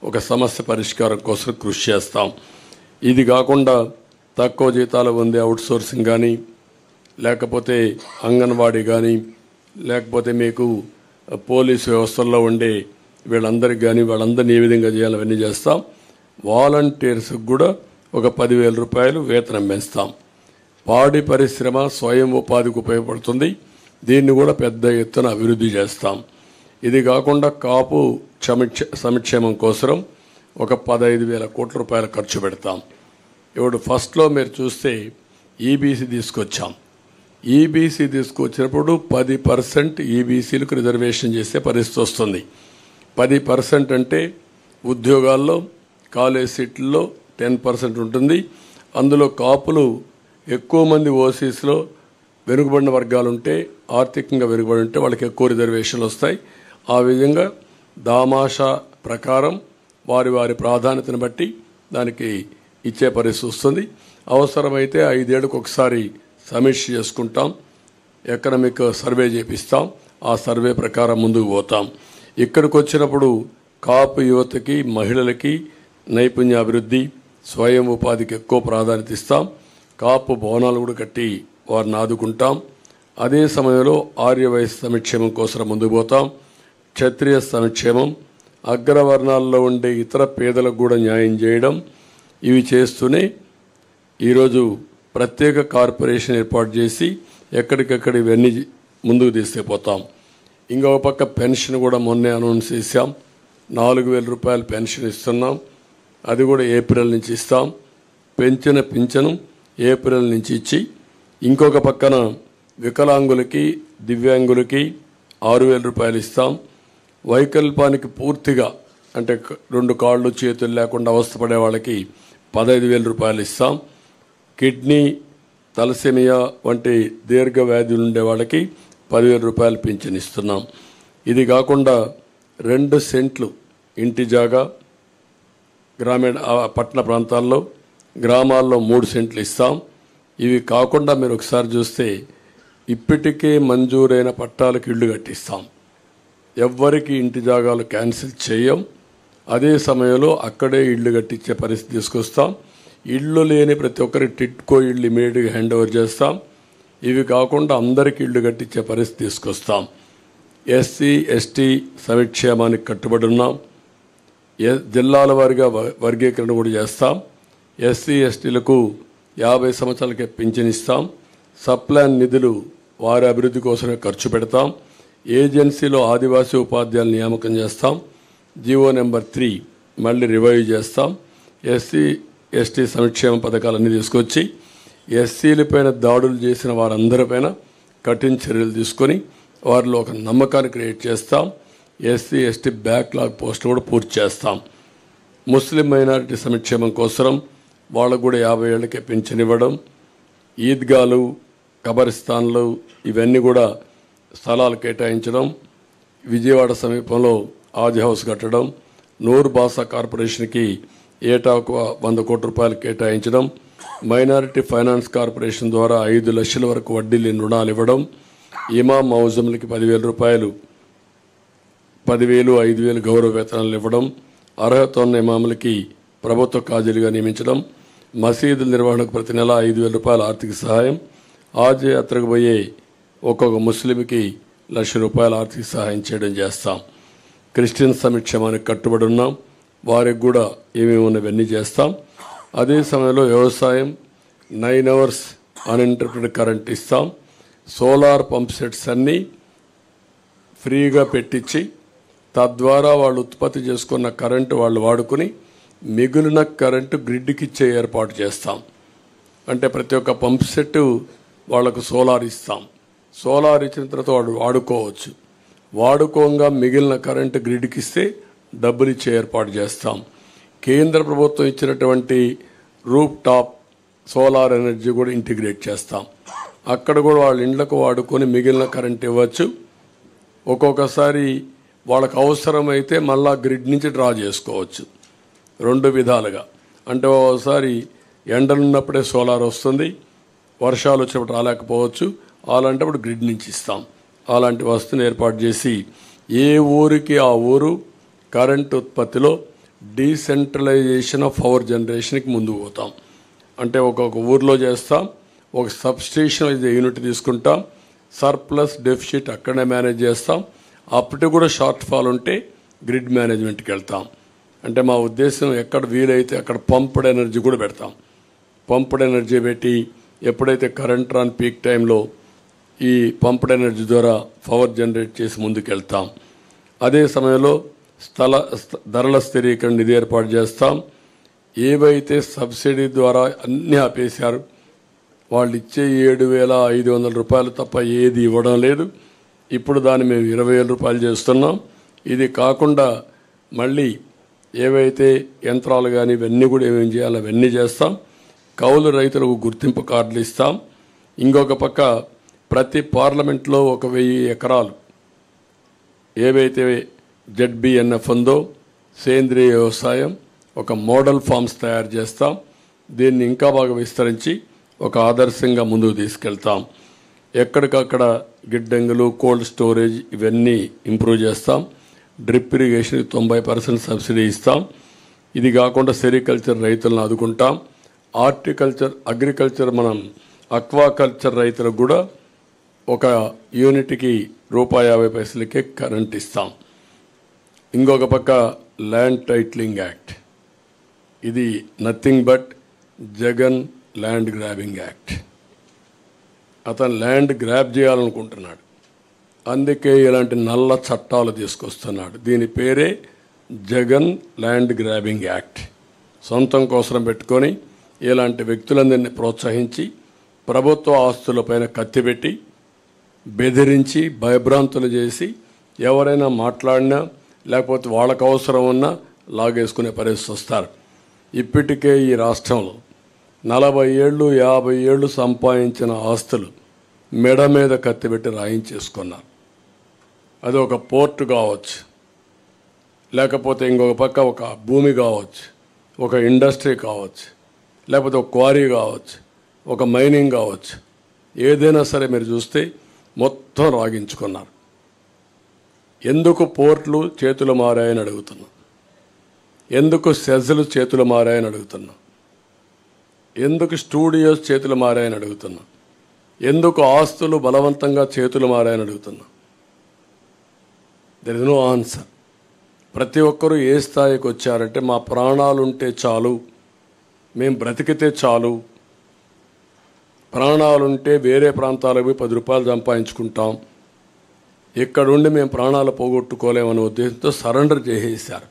ఒక సమస్య పరిష్కారం కోసం కృషి చేస్తాం. ఇది కాకుండా తక్కువ జీతాలు పొందే అవుట్సోర్సింగ్ కానీ, లేకపోతే అంగన్వాడీ కానీ, లేకపోతే మీకు పోలీసు వ్యవస్థల్లో ఉండే వీళ్ళందరికీ కానీ వాళ్ళందరినీ ఏ విధంగా చేయాలో అవన్నీ చేస్తాం. వాలంటీర్స్కి కూడా ఒక 10,000 రూపాయలు వేతనం పెంచుతాం. పాడి పరిశ్రమ స్వయం ఉపాధికి ఉపయోగపడుతుంది. దీన్ని కూడా పెద్ద ఎత్తున అభివృద్ధి చేస్తాం. ఇది కాకుండా కాపు సంక్షేమం కోసం ఒక 15,000 కోట్ల రూపాయలు ఖర్చు పెడతాం. ఇప్పుడు ఫస్ట్లో మీరు చూస్తే ఈబీసీ తీసుకొచ్చాం. ఈబీసీ తీసుకొచ్చినప్పుడు 10% ఈబీసీలకు రిజర్వేషన్ చేసే పరిస్థితి వస్తుంది. 10% అంటే ఉద్యోగాల్లో కాలేజ్ సీట్లలో 10% ఉంటుంది. అందులో కాపులు ఎక్కువ మంది ఓసీస్లో వెనుకబడిన వర్గాలు ఉంటే, ఆర్థికంగా వెనుకబడి ఉంటే వాళ్ళకి ఎక్కువ రిజర్వేషన్లు వస్తాయి. ఆ విధంగా దామాషా ప్రకారం వారి వారి ప్రాధాన్యతను బట్టి దానికి ఇచ్చే పరిస్థితి వస్తుంది. అవసరమైతే 5 ఏళ్లకు ఒకసారి సమీక్ష చేసుకుంటాం, ఎకనామిక్ సర్వే చేపిస్తాం. ఆ సర్వే ప్రకారం ముందుకు పోతాం. ఇక్కడికి వచ్చినప్పుడు కాపు యువతకి మహిళలకి నైపుణ్యాభివృద్ధి స్వయం ఉపాధికి ఎక్కువ ప్రాధాన్యత ఇస్తాం. కాపు భవనాలు కూడా కట్టి వారిని ఆదుకుంటాం. అదే సమయంలో ఆర్యవైశ్య సంక్షేమం కోసం ముందుకు పోతాం. క్షత్రియ సంక్షేమం, అగ్రవర్ణాల్లో ఉండే ఇతర పేదలకు కూడా న్యాయం చేయడం, ఇవి చేస్తూనే ఈరోజు ప్రత్యేక కార్పొరేషన్ ఏర్పాటు చేసి ఎక్కడికక్కడ ఇవన్నీ ముందుకు తీసుకుపోతాం. ఇంకొక పక్క పెన్షన్ కూడా మొన్నే అనౌన్స్ చేశాం. 4,000 రూపాయలు పెన్షన్ ఇస్తున్నాం. అది కూడా ఏప్రిల్ నుంచి ఇస్తాం. పెంచిన పింఛను ఏప్రిల్ నుంచి ఇచ్చి, ఇంకొక పక్కన వికలాంగులకి దివ్యాంగులకి 6,000 రూపాయలు ఇస్తాం. వైకల్పానికి పూర్తిగా అంటే 2 కాళ్ళు చేతులు లేకుండా అవస్థపడే వాళ్ళకి 15,000 రూపాయలు ఇస్తాం. కిడ్నీ తలసేమియా వంటి దీర్ఘ వ్యాధులు ఉండే వాళ్ళకి 10,000 రూపాయలు పింఛన్ ఇస్తున్నాం. ఇది కాకుండా 2 సెంట్లు ఇంటి జాగా గ్రామీణ పట్టణ ప్రాంతాల్లో, గ్రామాల్లో 3 సెంట్లు ఇస్తాం. ఇవి కాకుండా మీరు ఒకసారి చూస్తే ఇప్పటికే మంజూరైన పట్టాలకు ఇళ్లు కట్టిస్తాం. ఎవ్వరికి ఇంటి జాగాలు క్యాన్సిల్ చేయం. అదే సమయంలో అక్కడే ఇళ్లు కట్టించే పరిస్థితి తీసుకొస్తాం. ఇళ్ళు లేని ప్రతి ఒక్కరికి టిట్కో ఇళ్ళు ఇమీడియట్గా హ్యాండ్ ఓవర్ చేస్తాం. ఇవి కాకుండా అందరికీ ఇళ్ళు కట్టించే పరిస్థితి తీసుకొస్తాం. ఎస్సీ ఎస్టీ సంక్షేమానికి కట్టుబడి ఉన్నాం. జిల్లాల వారీగా వర్గీకరణ కూడా చేస్తాం. ఎస్సీ ఎస్టీలకు 50 సంవత్సరాలకే పింఛన్ ఇస్తాం. సప్లాన్ నిధులు వారి అభివృద్ధి కోసమే ఖర్చు పెడతాం. ఏజెన్సీలో ఆదివాసీ ఉపాధ్యాయులు నియామకం చేస్తాం. జీవో నెంబర్ 3 మళ్ళీ రివైవ్ చేస్తాం. ఎస్సీ ఎస్టీ సంక్షేమ పథకాలన్నీ తీసుకొచ్చి ఎస్సీలపైన దాడులు చేసిన వారందరిపైన కఠిన చర్యలు తీసుకొని వారిలో ఒక నమ్మకాన్ని క్రియేట్ చేస్తాం. ఎస్సీ ఎస్టీ బ్యాక్లాగ్ పోస్టులు కూడా పూర్తి చేస్తాం. ముస్లిం మైనారిటీ సంక్షేమం కోసం వాళ్ళకు కూడా 50 ఏళ్లకే పింఛన్ ఇవ్వడం, ఈద్గాలు, కబరిస్తాన్లు ఇవన్నీ కూడా స్థలాలు కేటాయించడం, విజయవాడ సమీపంలో ఆజ్ హౌస్ కట్టడం, నూర్ బాసా కార్పొరేషన్కి ఏటా 100 కోట్ల రూపాయలు కేటాయించడం, మైనారిటీ ఫైనాన్స్ కార్పొరేషన్ ద్వారా 5 లక్షల వరకు వడ్డీ లేని రుణాలు ఇవ్వడం, ఇమాం మౌజంలకి 10,000 రూపాయలు 10,000, 5,000 గౌరవ వేతనాలు ఇవ్వడం, అర్హత ఉన్న ఇమాములకి ప్రభుత్వ కాజీలుగా నియమించడం, మసీదుల నిర్వహణకు ప్రతి నెల 5,000 రూపాయల ఆర్థిక సహాయం, ఆజ్ యాత్రకు పోయే ఒక్కొక్క ముస్లింకి 1,00,000 రూపాయల ఆర్థిక సహాయం చేయడం చేస్తాం. క్రిస్టియన్ సంక్షేమానికి కట్టుబడి ఉన్నాం. వారికి కూడా ఏమేమి ఉన్నవన్నీ చేస్తాం. అదే సమయంలో వ్యవసాయం 9 అవర్స్ అన్ఇంటరప్టెడ్ కరెంట్ ఇస్తాం. సోలార్ పంప్ సెట్స్ అన్నీ ఫ్రీగా పెట్టించి తద్వారా వాళ్ళు ఉత్పత్తి చేసుకున్న కరెంటు వాళ్ళు వాడుకుని మిగిలిన కరెంటు గ్రిడ్కి ఇచ్చే ఏర్పాటు చేస్తాం. అంటే ప్రతి ఒక్క పంప్ సెట్ వాళ్లకు సోలార్ ఇస్తాం. సోలార్ ఇచ్చిన తర్వాత వాడు వాడుకోవచ్చు. వాడుకోగా మిగిలిన కరెంటు గ్రిడ్కి ఇస్తే డబ్బులు ఇచ్చే ఏర్పాటు చేస్తాం. కేంద్ర ప్రభుత్వం ఇచ్చినటువంటి రూఫ్ టాప్ సోలార్ ఎనర్జీ కూడా ఇంటిగ్రేట్ చేస్తాం. అక్కడ కూడా వాళ్ళ ఇండ్లకు వాడుకొని మిగిలిన కరెంట్ ఇవ్వచ్చు. ఒక్కొక్కసారి వాళ్ళకు అవసరమైతే మళ్ళా గ్రిడ్ నుంచి డ్రా చేసుకోవచ్చు. 2 విధాలుగా. అంటే ఒకసారి ఎండలున్నప్పుడే సోలార్ వస్తుంది, వర్షాలు వచ్చినప్పుడు రాలేకపోవచ్చు. అలాంటప్పుడు గ్రిడ్ నుంచి ఇస్తాం. అలాంటి వస్తువుని ఏర్పాటు చేసి ఏ ఊరికి ఆ ఊరు కరెంట్ ఉత్పత్తిలో డీసెంట్రలైజేషన్ ఆఫ్ పవర్ జనరేషన్కి ముందుకు పోతాం. అంటే ఒక్కొక్క ఊర్లో చేస్తాం. ఒక సబ్స్టేషన్ యూనిట్ తీసుకుంటాం. సర్ప్లస్ డెఫిసిట్ అక్కడనే మేనేజ్ చేస్తాం. అప్పటికి కూడా షార్ట్ ఫాల్ ఉంటే గ్రిడ్ మేనేజ్మెంట్కి వెళ్తాం. అంటే మా ఉద్దేశం ఎక్కడ వీలైతే అక్కడ పంప్డ్ ఎనర్జీ కూడా పెడతాం. పంప్డ్ ఎనర్జీ పెట్టి ఎప్పుడైతే కరెంట్ రాని పీక్ టైంలో ఈ పంప్డ్ ఎనర్జీ ద్వారా పవర్ జనరేట్ చేసి ముందుకు వెళ్తాం. అదే సమయంలో ధరల స్థిరీకరణ నిధి ఏర్పాటు చేస్తాం. ఏవైతే సబ్సిడీ ద్వారా అన్నీ ఆపేశారు, వాళ్ళు ఇచ్చే 7,500 రూపాయలు తప్ప ఏది ఇవ్వడం లేదు. ఇప్పుడు దాన్ని మేము 20,000 రూపాయలు చేస్తున్నాం. ఇది కాకుండా మళ్ళీ ఏవైతే యంత్రాలు కానీ ఇవన్నీ కూడా ఏమేమి చేయాలో అవన్నీ చేస్తాం. కౌలు రైతులకు గుర్తింపు కార్డులు ఇస్తాం. ఇంకొక పక్క ప్రతి పార్లమెంట్లో 1,000 ఎకరాలు ఏవైతే ZBNF ఉందో సేంద్రియ వ్యవసాయం ఒక మోడల్ ఫార్మ్స్ తయారు చేస్తాం. దీన్ని ఇంకా బాగా విస్తరించి ఒక ఆదర్శంగా ముందుకు తీసుకెళ్తాం. ఎక్కడికక్కడ గిడ్డంగులు, కోల్డ్ స్టోరేజ్ ఇవన్నీ ఇంప్రూవ్ చేస్తాం. డ్రిప్ ఇరిగేషన్కి 90% సబ్సిడీ ఇస్తాం. ఇది కాకుండా సెరికల్చర్ రైతులను ఆదుకుంటాం. అగ్రికల్చర్ మనం అక్వాకల్చర్ రైతులకు కూడా ఒక యూనిట్కి ₹50 కరెంట్ ఇస్తాం. ఇంకొక పక్క ల్యాండ్ టైటిలింగ్ యాక్ట్, ఇది nothing but Jagan land grabbing act. అతను ల్యాండ్ గ్రాబ్ చేయాలనుకుంటున్నాడు, అందుకే ఇలాంటి నల్ల చట్టాలు తీసుకొస్తున్నాడు. దీని పేరే జగన్ ల్యాండ్ గ్రాబింగ్ యాక్ట్. సొంతం కోసం పెట్టుకొని ఇలాంటి వ్యక్తులందరినీ ప్రోత్సహించి ప్రభుత్వ ఆస్తులపైన కత్తిపెట్టి బెదిరించి భయభ్రాంతులు చేసి ఎవరైనా మాట్లాడినా లేకపోతే వాళ్ళకు అవసరం ఉన్నా లాగేసుకునే పరిస్థితి వస్తారు. ఇప్పటికే ఈ రాష్ట్రంలో 40 ఏళ్ళు 50 ఏళ్ళు సంపాదించిన ఆస్తులు మెడ మీద కత్తిపెట్టి రాయించేసుకున్నారు. అది ఒక పోర్టు కావచ్చు, లేకపోతే ఇంకొక పక్క ఒక భూమి కావచ్చు, ఒక ఇండస్ట్రీ కావచ్చు, లేకపోతే ఒక క్వారీ కావచ్చు, ఒక మైనింగ్ కావచ్చు. ఏదైనా సరే మీరు చూస్తే మొత్తం రాగించుకున్నారు. ఎందుకు పోర్ట్లు చేతులు మారాయని అడుగుతున్నాం. ఎందుకు సెజ్లు చేతులు మారాయని అడుగుతున్నాం. ఎందుకు స్టూడియోస్ చేతులు మారాయని అడుగుతున్నా. ఎందుకు ఆస్తులు బలవంతంగా చేతులు మారాయని అడుగుతున్నా. There is no answer. ప్రతి ఒక్కరూ ఏ స్థాయికి వచ్చారంటే మా ప్రాణాలుంటే చాలు, మేము బ్రతికితే చాలు, ప్రాణాలుంటే వేరే ప్రాంతాలకు పోయి 10 రూపాయలు సంపాదించుకుంటాం, ఇక్కడుండి మేము ప్రాణాలు పోగొట్టుకోలేమనే ఉద్దేశంతో సరెండర్ చేసేసారు.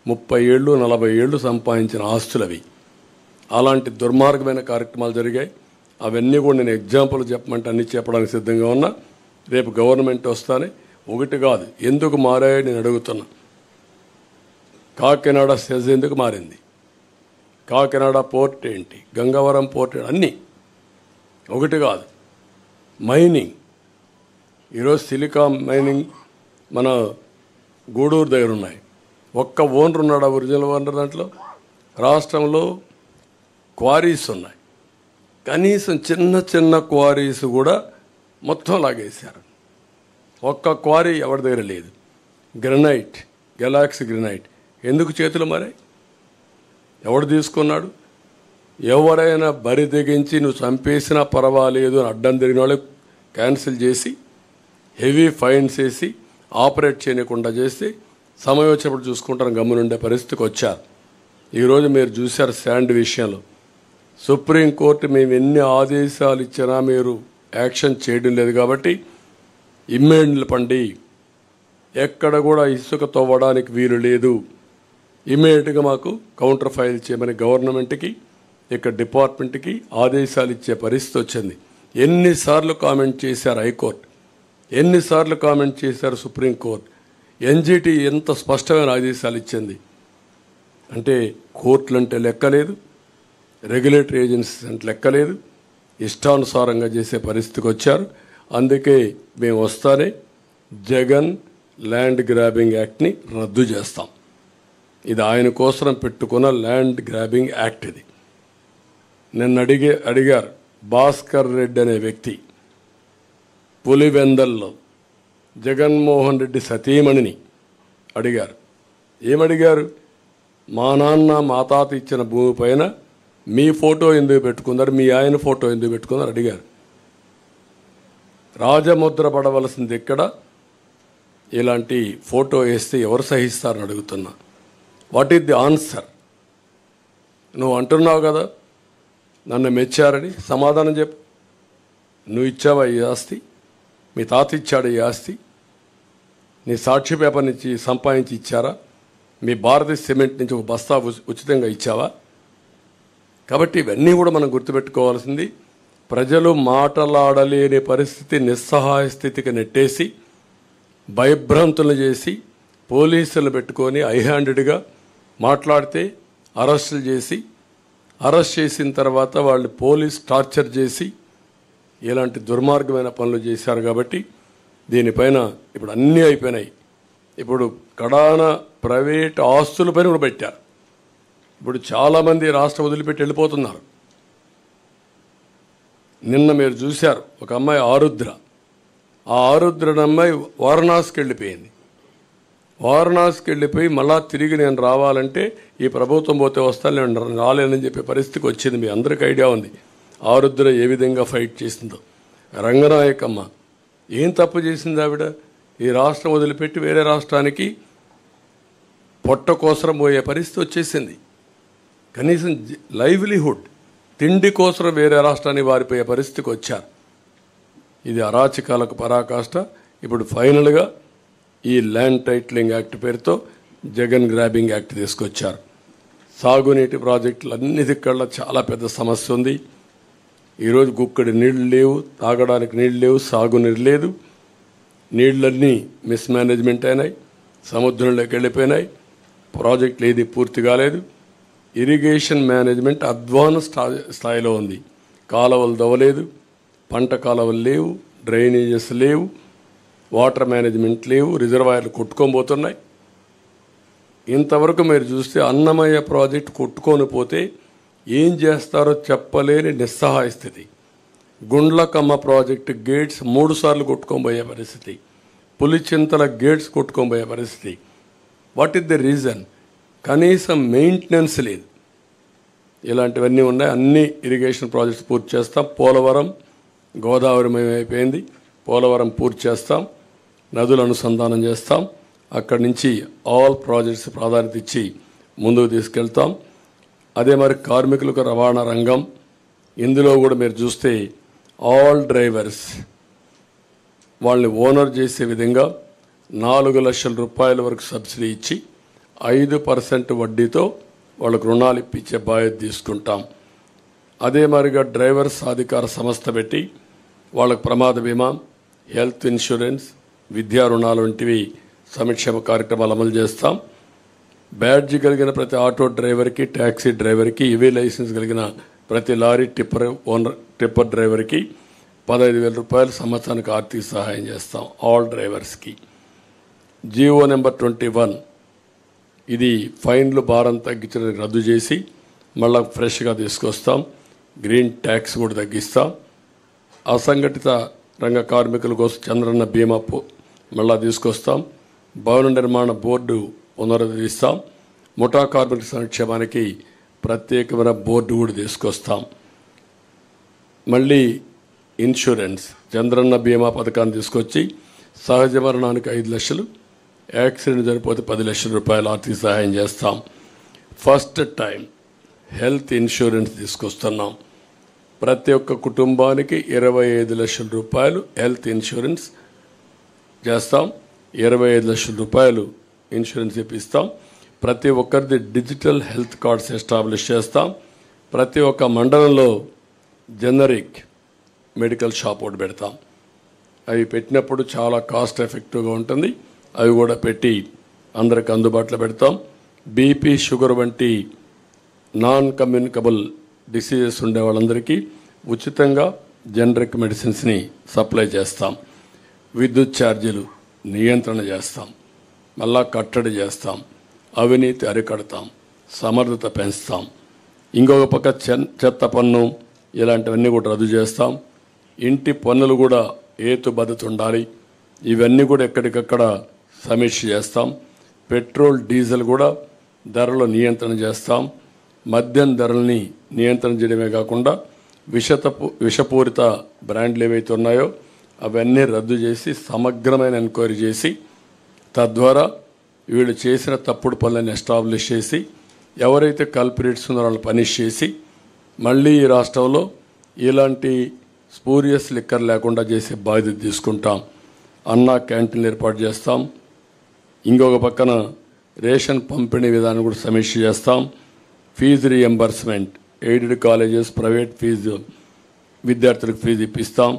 30 ఏళ్ళు 40 ఏళ్ళు సంపాదించిన ఆస్తులవి. అలాంటి దుర్మార్గమైన కార్యక్రమాలు జరిగాయి. అవన్నీ కూడా నేను ఎగ్జాంపుల్ చెప్పమంటే అన్నీ చెప్పడానికి సిద్ధంగా ఉన్నా. రేపు గవర్నమెంట్ వస్తానే ఒకటి కాదు ఎందుకు మారాయో నేను అడుగుతున్నా. కాకినాడ సెజ్ ఎందుకు మారింది, కాకినాడ పోర్ట్ ఏంటి, గంగవరం పోర్ట్ అన్నీ ఒకటి కాదు. మైనింగ్ ఈరోజు సిలికాన్ మైనింగ్ మన గూడూరు దగ్గర ఉన్నాయి. ఒక్క ఓనర్ ఉన్నాడు, ఒరిజినల్ ఓనర్. దాంట్లో రాష్ట్రంలో క్వారీస్ ఉన్నాయి, కనీసం చిన్న చిన్న క్వారీస్ కూడా మొత్తం లాగేశారు. ఒక్క క్వారీ ఎవరి దగ్గర లేదు. గ్రనైట్, గెలాక్సీ గ్రనైట్ ఎందుకు చేతులు మారాయి, ఎవడు తీసుకున్నాడు? ఎవరైనా బరి తెగించి నువ్వు చంపేసినా పర్వాలేదు అని అడ్డం తిరిగిన వాళ్ళు క్యాన్సిల్ చేసి హెవీ ఫైన్స్ వేసి ఆపరేట్ చేయకుండా చేసి సమయం వచ్చినప్పుడు చూసుకుంటాను గమ్మునుండే పరిస్థితికి వచ్చారు. ఈరోజు మీరు చూశారు శాండ్ విషయంలో సుప్రీంకోర్టు మేము ఎన్ని ఆదేశాలు ఇచ్చినా మీరు యాక్షన్ చేయడం లేదు కాబట్టి ఇమ్మీడియట్లీ పండి, ఎక్కడ కూడా ఇసుక తవ్వడానికి వీలు లేదు, ఇమ్మీడియట్గా మాకు కౌంటర్ ఫైల్ చేయమని గవర్నమెంట్కి ఇక్కడ డిపార్ట్మెంట్కి ఆదేశాలు ఇచ్చే పరిస్థితి వచ్చింది. ఎన్నిసార్లు కామెంట్ చేశారు హైకోర్టు, ఎన్నిసార్లు కామెంట్ చేశారు సుప్రీంకోర్టు. ఎన్జిటి ఎంత స్పష్టమైన ఆదేశాలు ఇచ్చింది అంటే కోర్టులు అంటే లెక్కలేదు, రెగ్యులేటరీ ఏజెన్సీస్ అంటే లెక్కలేదు, ఇష్టానుసారంగా చేసే పరిస్థితికి వచ్చారు. అందుకే మేము వస్తానే జగన్ ల్యాండ్ గ్రాబింగ్ యాక్ట్ని రద్దు చేస్తాం. ఇది ఆయన కోసం పెట్టుకున్న ల్యాండ్ గ్రాబింగ్ యాక్ట్. ఇది నిన్న అడిగారు భాస్కర్ రెడ్డి అనే వ్యక్తి పులివెందల్లో జగన్మోహన్ రెడ్డి సతీమణిని అడిగారు. ఏమడిగారు? మా నాన్న మా తాత ఇచ్చిన భూమి పైన మీ ఫోటో ఎందుకు పెట్టుకున్నారు, మీ ఆయన ఫోటో ఎందుకు పెట్టుకున్నారు అడిగారు. రాజముద్ర పడవలసింది ఎక్కడ? ఇలాంటి ఫోటో వేస్తే ఎవరు సహిస్తారని అడుగుతున్నా. What is the answer? నువ్వు అంటున్నావు కదా నన్ను మెచ్చారని, సమాధానం చెప్పు. నువ్వు ఇచ్చావా ఈ ఆస్తి? మీ తాత ఇచ్చాడు ఈ ఆస్తి? నీ సాక్షి పేపర్ నుంచి సంపాదించి ఇచ్చారా? మీ భారతీయ సిమెంట్ నుంచి ఒక బస్తా ఉచితంగా ఇచ్చావా? కాబట్టి ఇవన్నీ కూడా మనం గుర్తుపెట్టుకోవాల్సింది. ప్రజలు మాటలాడలేని పరిస్థితి, నిస్సహాయ స్థితికి నెట్టేసి భయభ్రాంతులు చేసి పోలీసులు పెట్టుకొని హైహ్యాండెడ్గా మాట్లాడితే అరెస్టులు చేసి, అరెస్ట్ చేసిన తర్వాత వాళ్ళు పోలీస్ టార్చర్ చేసి ఇలాంటి దుర్మార్గమైన పనులు చేశారు. కాబట్టి దీనిపైన ఇప్పుడు అన్నీ అయిపోయినాయి. ఇప్పుడు కడాన ప్రైవేట్ ఆస్తులపైన కూడా పెట్టారు. ఇప్పుడు చాలామంది రాష్ట్రం వదిలిపెట్టి వెళ్ళిపోతున్నారు. నిన్న మీరు చూశారు ఒక అమ్మాయి ఆరుద్ర, ఆ ఆరుద్ర అమ్మాయి వారణాసికి వెళ్ళిపోయింది. వారణాసికి వెళ్ళిపోయి మళ్ళా తిరిగి నేను రావాలంటే ఈ ప్రభుత్వం పోతే వస్తాను, నేను రాలేనని చెప్పే పరిస్థితికి వచ్చింది. మీ అందరికీ ఐడియా ఉంది ఆరుద్ర ఏ విధంగా ఫైట్ చేసిందో. రంగనాయకమ్మ ఏం తప్పు చేసింది ఆవిడ? ఈ రాష్ట్రం వదిలిపెట్టి వేరే రాష్ట్రానికి పొట్ట కోసరం పోయే పరిస్థితి వచ్చేసింది. కనీసం లైవ్లీహుడ్, తిండి కోసం వేరే రాష్ట్రానికి వారిపోయే పరిస్థితికి వచ్చారు. ఇది అరాచకాలకు పరాకాష్ట. ఇప్పుడు ఫైనల్గా ఈ ల్యాండ్ టైటిలింగ్ యాక్ట్ పేరుతో జగన్ గ్రాబింగ్ యాక్ట్ తీసుకొచ్చారు. సాగునీటి ప్రాజెక్టులు అన్నిటికల్లా చాలా పెద్ద సమస్య ఉంది. ఈరోజు గుక్కడి నీళ్లు లేవు, తాగడానికి నీళ్ళు లేవు, సాగునీరు లేదు. నీళ్ళన్నీ మిస్మేనేజ్మెంట్ అయినాయి, సముద్రంలోకి వెళ్ళిపోయినాయి, ప్రాజెక్టులు ఏది పూర్తి కాలేదు. ఇరిగేషన్ మేనేజ్మెంట్ అడ్వాన్స్ స్థాయిలో ఉంది. కాలువలు దవ్వలేదు, పంట కాలువలు లేవు, డ్రైనేజెస్ లేవు, వాటర్ మేనేజ్మెంట్ లేవు, రిజర్వాయర్లు కొట్టుకోబోతున్నాయి. ఇంతవరకు మీరు చూస్తే అన్నమయ్య ప్రాజెక్టు కొట్టుకొని పోతే ఏం చేస్తారో చెప్పలేని నిస్సహాయ స్థితి. గుండ్లకమ్మ ప్రాజెక్టు గేట్స్ 3 సార్లు కొట్టుకొని పోయే పరిస్థితి, పులిచింతల గేట్స్ కొట్టుకొని పోయే పరిస్థితి. What is the reason? కనీసం మెయింటెనెన్స్ లేదు. ఇలాంటివన్నీ ఉన్నాయి. అన్ని ఇరిగేషన్ ప్రాజెక్ట్స్ పూర్తి చేస్తాం. పోలవరం గోదావరి అయిపోయింది, పోలవరం పూర్తి చేస్తాం. నదుల అనుసంధానం చేస్తాం. అక్కడి నుంచి ఆల్ ప్రాజెక్ట్స్ ప్రాధాన్యత ఇచ్చి ముందుకు తీసుకెళ్తాం. అదే మరి కార్మికులకు రవాణా రంగం, ఇందులో కూడా మీరు చూస్తే ఆల్ డ్రైవర్స్ వాళ్ళని ఓనర్ చేసే విధంగా 4 లక్షల రూపాయల వరకు సబ్సిడీ ఇచ్చి 5% వడ్డీతో వాళ్ళకు రుణాలు ఇప్పించే బాధ్యత తీసుకుంటాం. అదే మరిగా డ్రైవర్స్ అధికార సంస్థ పెట్టి వాళ్ళకు ప్రమాద బీమా, హెల్త్ ఇన్సూరెన్స్, విద్యా రుణాలు వంటివి సంక్షేమ కార్యక్రమాలు అమలు చేస్తాం. బ్యాడ్జి కలిగిన ప్రతి ఆటో డ్రైవర్కి, ట్యాక్సీ డ్రైవర్కి, ఈవీ లైసెన్స్ కలిగిన ప్రతి లారీ టిప్పర్ డ్రైవర్కి 15,000 రూపాయలు సంవత్సరానికి ఆర్థిక సహాయం చేస్తాం ఆల్ డ్రైవర్స్కి. జీవో నెంబర్ 21 ఇది ఫైన్లు భారం తగ్గించడానికి రద్దు చేసి మళ్ళీ ఫ్రెష్గా తీసుకొస్తాం. గ్రీన్ ట్యాక్స్ కూడా తగ్గిస్తాం. అసంఘటిత రంగ కార్మికుల కోసం చంద్రన్న బీమా మళ్ళా తీసుకొస్తాం. భవన నిర్మాణ బోర్డు పునరుద్ధరిస్తాం. ముఠా కార్మికుల సంక్షేమానికి ప్రత్యేకమైన బోర్డు కూడా తీసుకొస్తాం. మళ్ళీ ఇన్సూరెన్స్ చంద్రన్న బీమా పథకాన్ని తీసుకొచ్చి సహజ మరణానికి 5 లక్షలు, యాక్సిడెంట్ జరిగిపోతే 10 లక్షల రూపాయలు ఆర్థిక సహాయం చేస్తాం. ఫస్ట్ టైం హెల్త్ ఇన్సూరెన్స్ తీసుకొస్తున్నాం. ప్రతి ఒక్క కుటుంబానికి 25 లక్షల రూపాయలు హెల్త్ ఇన్సూరెన్స్ చేస్తాం. 25 లక్షల రూపాయలు ఇన్సూరెన్స్ ఇప్పిస్తాం. ప్రతి ఒక్కరిది డిజిటల్ హెల్త్ కార్డ్స్ ఎస్టాబ్లిష్ చేస్తాం. ప్రతి ఒక్క మండలంలో జనరిక్ మెడికల్ షాప్ ఒకటి పెడతాం. అవి పెట్టినప్పుడు చాలా కాస్ట్ ఎఫెక్టివ్గా ఉంటుంది. అవి కూడా పెట్టి అందరికి అందుబాటులో పెడతాం. బీపీ, షుగర్ వంటి నాన్ కమ్యూనికబుల్ డిసీజెస్ ఉండే వాళ్ళందరికీ ఉచితంగా జనరిక్ మెడిసిన్స్ని సప్లై చేస్తాం. విద్యుత్ ఛార్జీలు నియంత్రణ చేస్తాం. మళ్ళా కట్టడి చేస్తాం. అవినీతి అరికడతాం. సమర్థత పెంచుతాం. ఇంకొక పక్క చెత్త పన్ను ఇలాంటివన్నీ కూడా రద్దు చేస్తాం. ఇంటి పన్నులు కూడా హేతుబద్ధత ఉండాలి. ఇవన్నీ కూడా ఎక్కడికక్కడ సమీక్ష చేస్తాం. పెట్రోల్, డీజిల్ కూడా ధరల నియంత్రణ చేస్తాం. మద్యం ధరల్ని నియంత్రణ చేయడమే కాకుండా విషపూరిత బ్రాండ్లు ఏవైతే ఉన్నాయో అవన్నీ రద్దు చేసి సమగ్రమైన ఎంక్వైరీ చేసి తద్వారా వీళ్ళు చేసిన తప్పుడు పనులను ఎస్టాబ్లిష్ చేసి ఎవరైతే కల్పరేట్స్ ఉన్నారో వాళ్ళని పనిష్ చేసి మళ్ళీ ఈ రాష్ట్రంలో ఇలాంటి స్పూరియస్ లిక్కర్ లేకుండా చేసే బాధ్యత తీసుకుంటాం. అన్నా క్యాంటీన్లు ఏర్పాటు చేస్తాం. ఇంకొక పక్కన రేషన్ పంపిణీ విధానం కూడా సమీక్ష చేస్తాం. Fee reimbursement, aided colleges, private fee విద్యార్థులకు ఫీజు ఇప్పిస్తాం.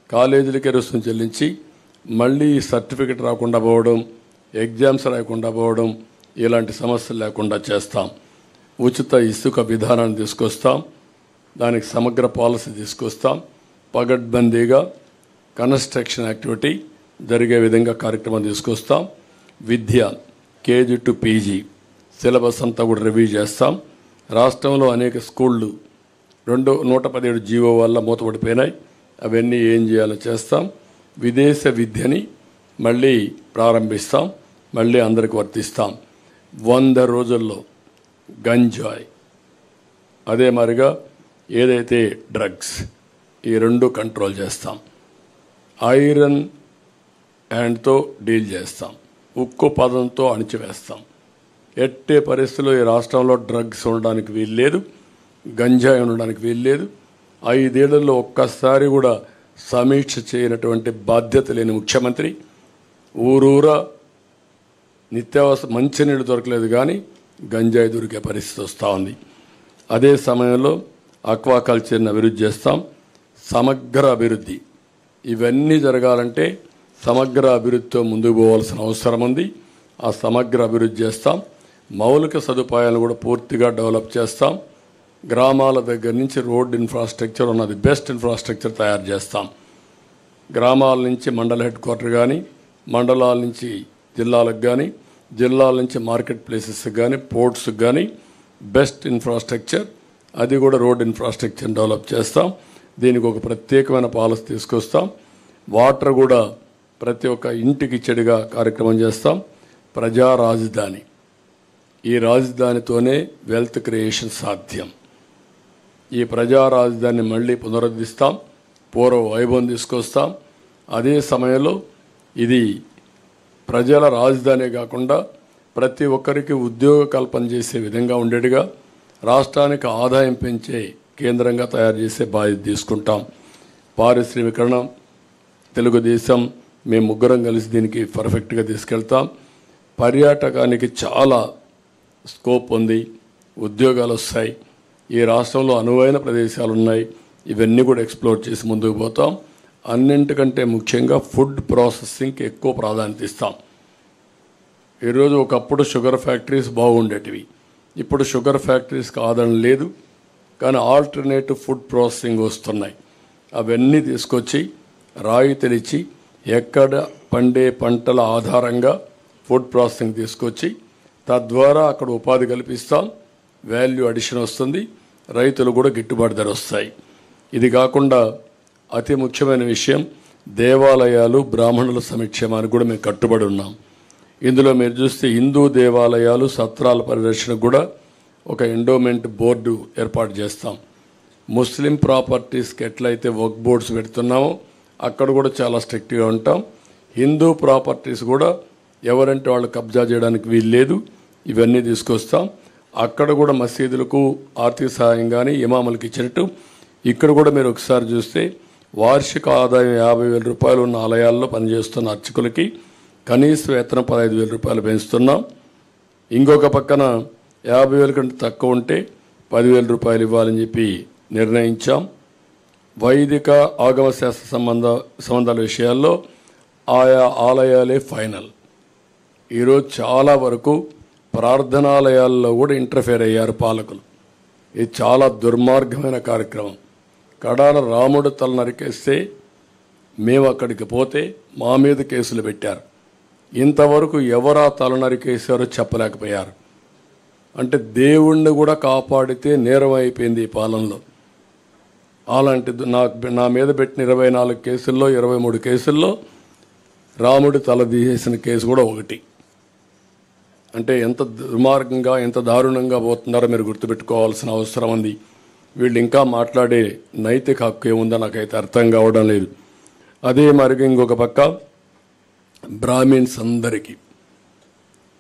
కాలేజీలకే రుసుము చెల్లించి మళ్ళీ సర్టిఫికెట్ రాకుండా పోవడం, ఎగ్జామ్స్ రాకుండా పోవడం ఇలాంటి సమస్యలు లేకుండా చేస్తాం. ఉచిత ఇసుక విధానాన్ని తీసుకొస్తాం. దానికి సమగ్ర పాలసీ తీసుకొస్తాం. పగడ్బందీగా కన్స్ట్రక్షన్ యాక్టివిటీ జరిగే విధంగా కార్యక్రమం తీసుకొస్తాం. విద్య కేజీ టు పీజీ సిలబస్ అంతా కూడా రివ్యూ చేస్తాం. రాష్ట్రంలో అనేక స్కూళ్ళు 117 జీవో వల్ల మూతపడిపోయినాయి. అవన్నీ ఏం చేయాలో చేస్తాం. విదేశ విద్యని మళ్ళీ ప్రారంభిస్తాం. మళ్ళీ అందరికి వర్తిస్తాం. 100 రోజుల్లో గంజాయి, అదే మరిగా ఏదైతే డ్రగ్స్, ఈ 2 కంట్రోల్ చేస్తాం. ఐరన్ హ్యాండ్తో డీల్ చేస్తాం. ఉక్కు పదంతో అణిచివేస్తాం. ఎట్టే పరిస్థితుల్లో ఈ రాష్ట్రంలో డ్రగ్స్ ఉండడానికి వీల్లేదు, గంజాయి ఉండడానికి వీల్లేదు. 5 ఏళ్లలో ఒక్కసారి కూడా సమీక్ష చేయనటువంటి బాధ్యత లేని ముఖ్యమంత్రి. ఊరూరా నిత్యావసర మంచినీళ్ళు దొరకలేదు కానీ గంజాయి దొరికే పరిస్థితి వస్తూ ఉంది. అదే సమయంలో అక్వాకల్చర్ని అభివృద్ధి చేస్తాం. సమగ్ర అభివృద్ధి, ఇవన్నీ జరగాలంటే సమగ్ర అభివృద్ధితో ముందుకు పోవాల్సిన అవసరం ఉంది. ఆ సమగ్ర అభివృద్ధి చేస్తాం. మౌలిక సదుపాయాలను కూడా పూర్తిగా డెవలప్ చేస్తాం. గ్రామాల దగ్గర నుంచి రోడ్ ఇన్ఫ్రాస్ట్రక్చర్ ఉన్నది బెస్ట్ ఇన్ఫ్రాస్ట్రక్చర్ తయారు చేస్తాం. గ్రామాల నుంచి మండల హెడ్ క్వార్టర్ కానీ, మండలాల నుంచి జిల్లాలకు కానీ, జిల్లాల నుంచి మార్కెట్ ప్లేసెస్కి కానీ, పోర్ట్స్కి కానీ బెస్ట్ ఇన్ఫ్రాస్ట్రక్చర్, అది కూడా రోడ్ ఇన్ఫ్రాస్ట్రక్చర్ డెవలప్ చేస్తాం. దీనికి ఒక ప్రత్యేకమైన పాలసీ తీసుకొస్తాం. వాటర్ కూడా ప్రతి ఒక్క ఇంటికి చెడుగా కార్యక్రమం చేస్తాం. ప్రజా రాజధాని, ఈ రాజధానితోనే వెల్త్ క్రియేషన్ సాధ్యం. ఈ ప్రజా రాజధానిని మళ్ళీ పునరుద్ధరిస్తాం, పూర్వ వైభవం తీసుకొస్తాం. అదే సమయంలో ఇది ప్రజల రాజధాని కాకుండా ప్రతి ఒక్కరికి ఉద్యోగ కల్పన చేసే విధంగా ఉండేట్టుగా రాష్ట్రానికి ఆదాయం పెంచే కేంద్రంగా తయారు చేసే బాధ్యత తీసుకుంటాం. పారిశ్రామికరణ, తెలుగుదేశం మేము ముగ్గురం కలిసి దీనికి పర్ఫెక్ట్గా తీసుకెళ్తాం. పర్యాటకానికి చాలా స్కోప్ ఉంది, ఉద్యోగాలు వస్తాయి. ఈ రాష్ట్రంలో అనువైన ప్రదేశాలు ఉన్నాయి, ఇవన్నీ కూడా ఎక్స్ప్లోర్ చేసి ముందుకు పోతాం. అన్నింటికంటే ముఖ్యంగా ఫుడ్ ప్రాసెసింగ్కి ఎక్కువ ప్రాధాన్యత ఇస్తాం. ఈరోజు ఒకప్పుడు షుగర్ ఫ్యాక్టరీస్ బాగుండేటివి, ఇప్పుడు షుగర్ ఫ్యాక్టరీస్కి ఆదరణ లేదు. కానీ ఆల్టర్నేటివ్ ఫుడ్ ప్రాసెసింగ్ వస్తున్నాయి. అవన్నీ తీసుకొచ్చి రాయితీలిచ్చి ఎక్కడ పండే పంటల ఆధారంగా ఫుడ్ ప్రాసెసింగ్ తీసుకొచ్చి తద్వారా అక్కడ ఉపాధి కల్పిస్తాం. వాల్యూ అడిషన్ వస్తుంది, రైతులు కూడా గిట్టుబాటు ధర వస్తాయి. ఇది కాకుండా అతి ముఖ్యమైన విషయం దేవాలయాలు, బ్రాహ్మణుల సంక్షేమానికి కూడా మేము కట్టుబడి ఉన్నాం. ఇందులో మీరు చూస్తే హిందూ దేవాలయాలు, సత్రాల పరిరక్షణకు కూడా ఒక ఎండోమెంట్ బోర్డు ఏర్పాటు చేస్తాం. ముస్లిం ప్రాపర్టీస్కి ఎట్లయితే వర్క్ బోర్డ్స్ పెడుతున్నామో అక్కడ కూడా చాలా స్ట్రిక్ట్గా ఉంటాం. హిందూ ప్రాపర్టీస్ కూడా ఎవరంటే వాళ్ళు కబ్జా చేయడానికి వీలు లేదు. ఇవన్నీ తీసుకొస్తాం. అక్కడ కూడా మసీదులకు ఆర్థిక సహాయం కానీ ఇమాములకు ఇచ్చినట్టు ఇక్కడ కూడా మీరు ఒకసారి చూస్తే వార్షిక ఆదాయం 50,000 రూపాయలు ఉన్న ఆలయాల్లో పనిచేస్తున్న అర్చకులకి కనీస వేతనం 15,000 రూపాయలు పెంచుతున్నాం. ఇంకొక పక్కన 50,000 కంటే తక్కువ ఉంటే 10,000 రూపాయలు ఇవ్వాలని చెప్పి నిర్ణయించాం. వైదిక ఆగమ శాస్త్ర సంబంధాల విషయాల్లో ఆయా ఆలయాలే ఫైనల్. ఈరోజు చాలా వరకు ప్రార్థనాలయాల్లో కూడా ఇంటర్ఫేర్ అయ్యారు పాలకులు. ఇది చాలా దుర్మార్గమైన కార్యక్రమం. కడాన రాముడు తల నరికేస్తే మేము అక్కడికి పోతే మా మీద కేసులు పెట్టారు. ఇంతవరకు ఎవరా తల నరికేశారో చెప్పలేకపోయారు. అంటే దేవుణ్ణి కూడా కాపాడితే నేరం అయిపోయింది ఈ పాలనలో. అలాంటిది నా మీద పెట్టిన 24 కేసుల్లో 23 కేసుల్లో రాముడి తల తీసేసిన కేసు కూడా ఒకటి. అంటే ఎంత దుర్మార్గంగా, ఎంత దారుణంగా పోతున్నారో మీరు గుర్తుపెట్టుకోవాల్సిన అవసరం ఉంది. వీళ్ళు ఇంకా మాట్లాడే నైతిక హక్కు ఏముందో నాకైతే అర్థం కావడం లేదు. అదే మరి ఇంకొక పక్క బ్రాహ్మిన్స్ అందరికీ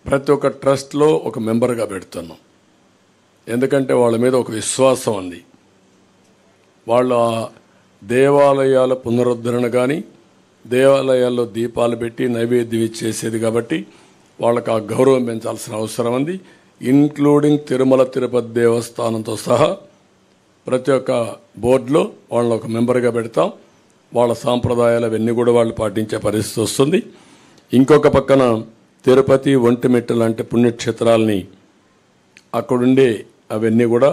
ప్రతి ఒక్క ట్రస్ట్లో ఒక మెంబర్గా పెడుతున్నాం. ఎందుకంటే వాళ్ళ మీద ఒక విశ్వాసం ఉంది. వాళ్ళ దేవాలయాల పునరుద్ధరణ కానీ, దేవాలయాల్లో దీపాలు పెట్టి నైవేద్యం ఇచ్చేసేది కాబట్టి వాళ్ళకి ఆ గౌరవం పెంచాల్సిన అవసరం ఉంది. ఇన్క్లూడింగ్ తిరుమల తిరుపతి దేవస్థానంతో సహా ప్రతి ఒక్క బోర్డులో వాళ్ళని ఒక మెంబర్గా పెడతాం. వాళ్ళ సాంప్రదాయాలు అవన్నీ కూడా వాళ్ళు పాటించే పరిస్థితి వస్తుంది. ఇంకొక పక్కన తిరుపతి, ఒంటిమిట్ట లాంటి పుణ్యక్షేత్రాలని అక్కడుండే అవన్నీ కూడా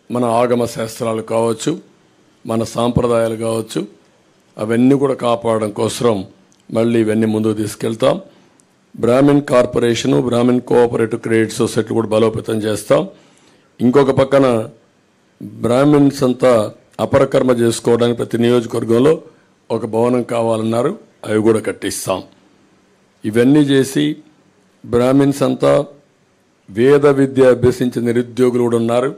మన ఆగమ శాస్త్రాలు కావచ్చు, మన సాంప్రదాయాలు కావచ్చు, అవన్నీ కూడా కాపాడడం కోసం మళ్ళీ ఇవన్నీ ముందుకు తీసుకెళ్తాం. Brahmin corporation, Brahmin cooperative credit society కూడా బలోపేతం చేస్తాం. ఇంకొక పక్కన బ్రాహ్మిన్స్ అంతా అపరకర్మ చేసుకోవడానికి ప్రతి నియోజకవర్గంలో ఒక భవనం కావాలన్నారు, అవి కూడా కట్టిస్తాం. ఇవన్నీ చేసి బ్రాహ్మిన్స్ అంతా వేద విద్య అభ్యసించిన నిరుద్యోగులు కూడా ఉన్నారు,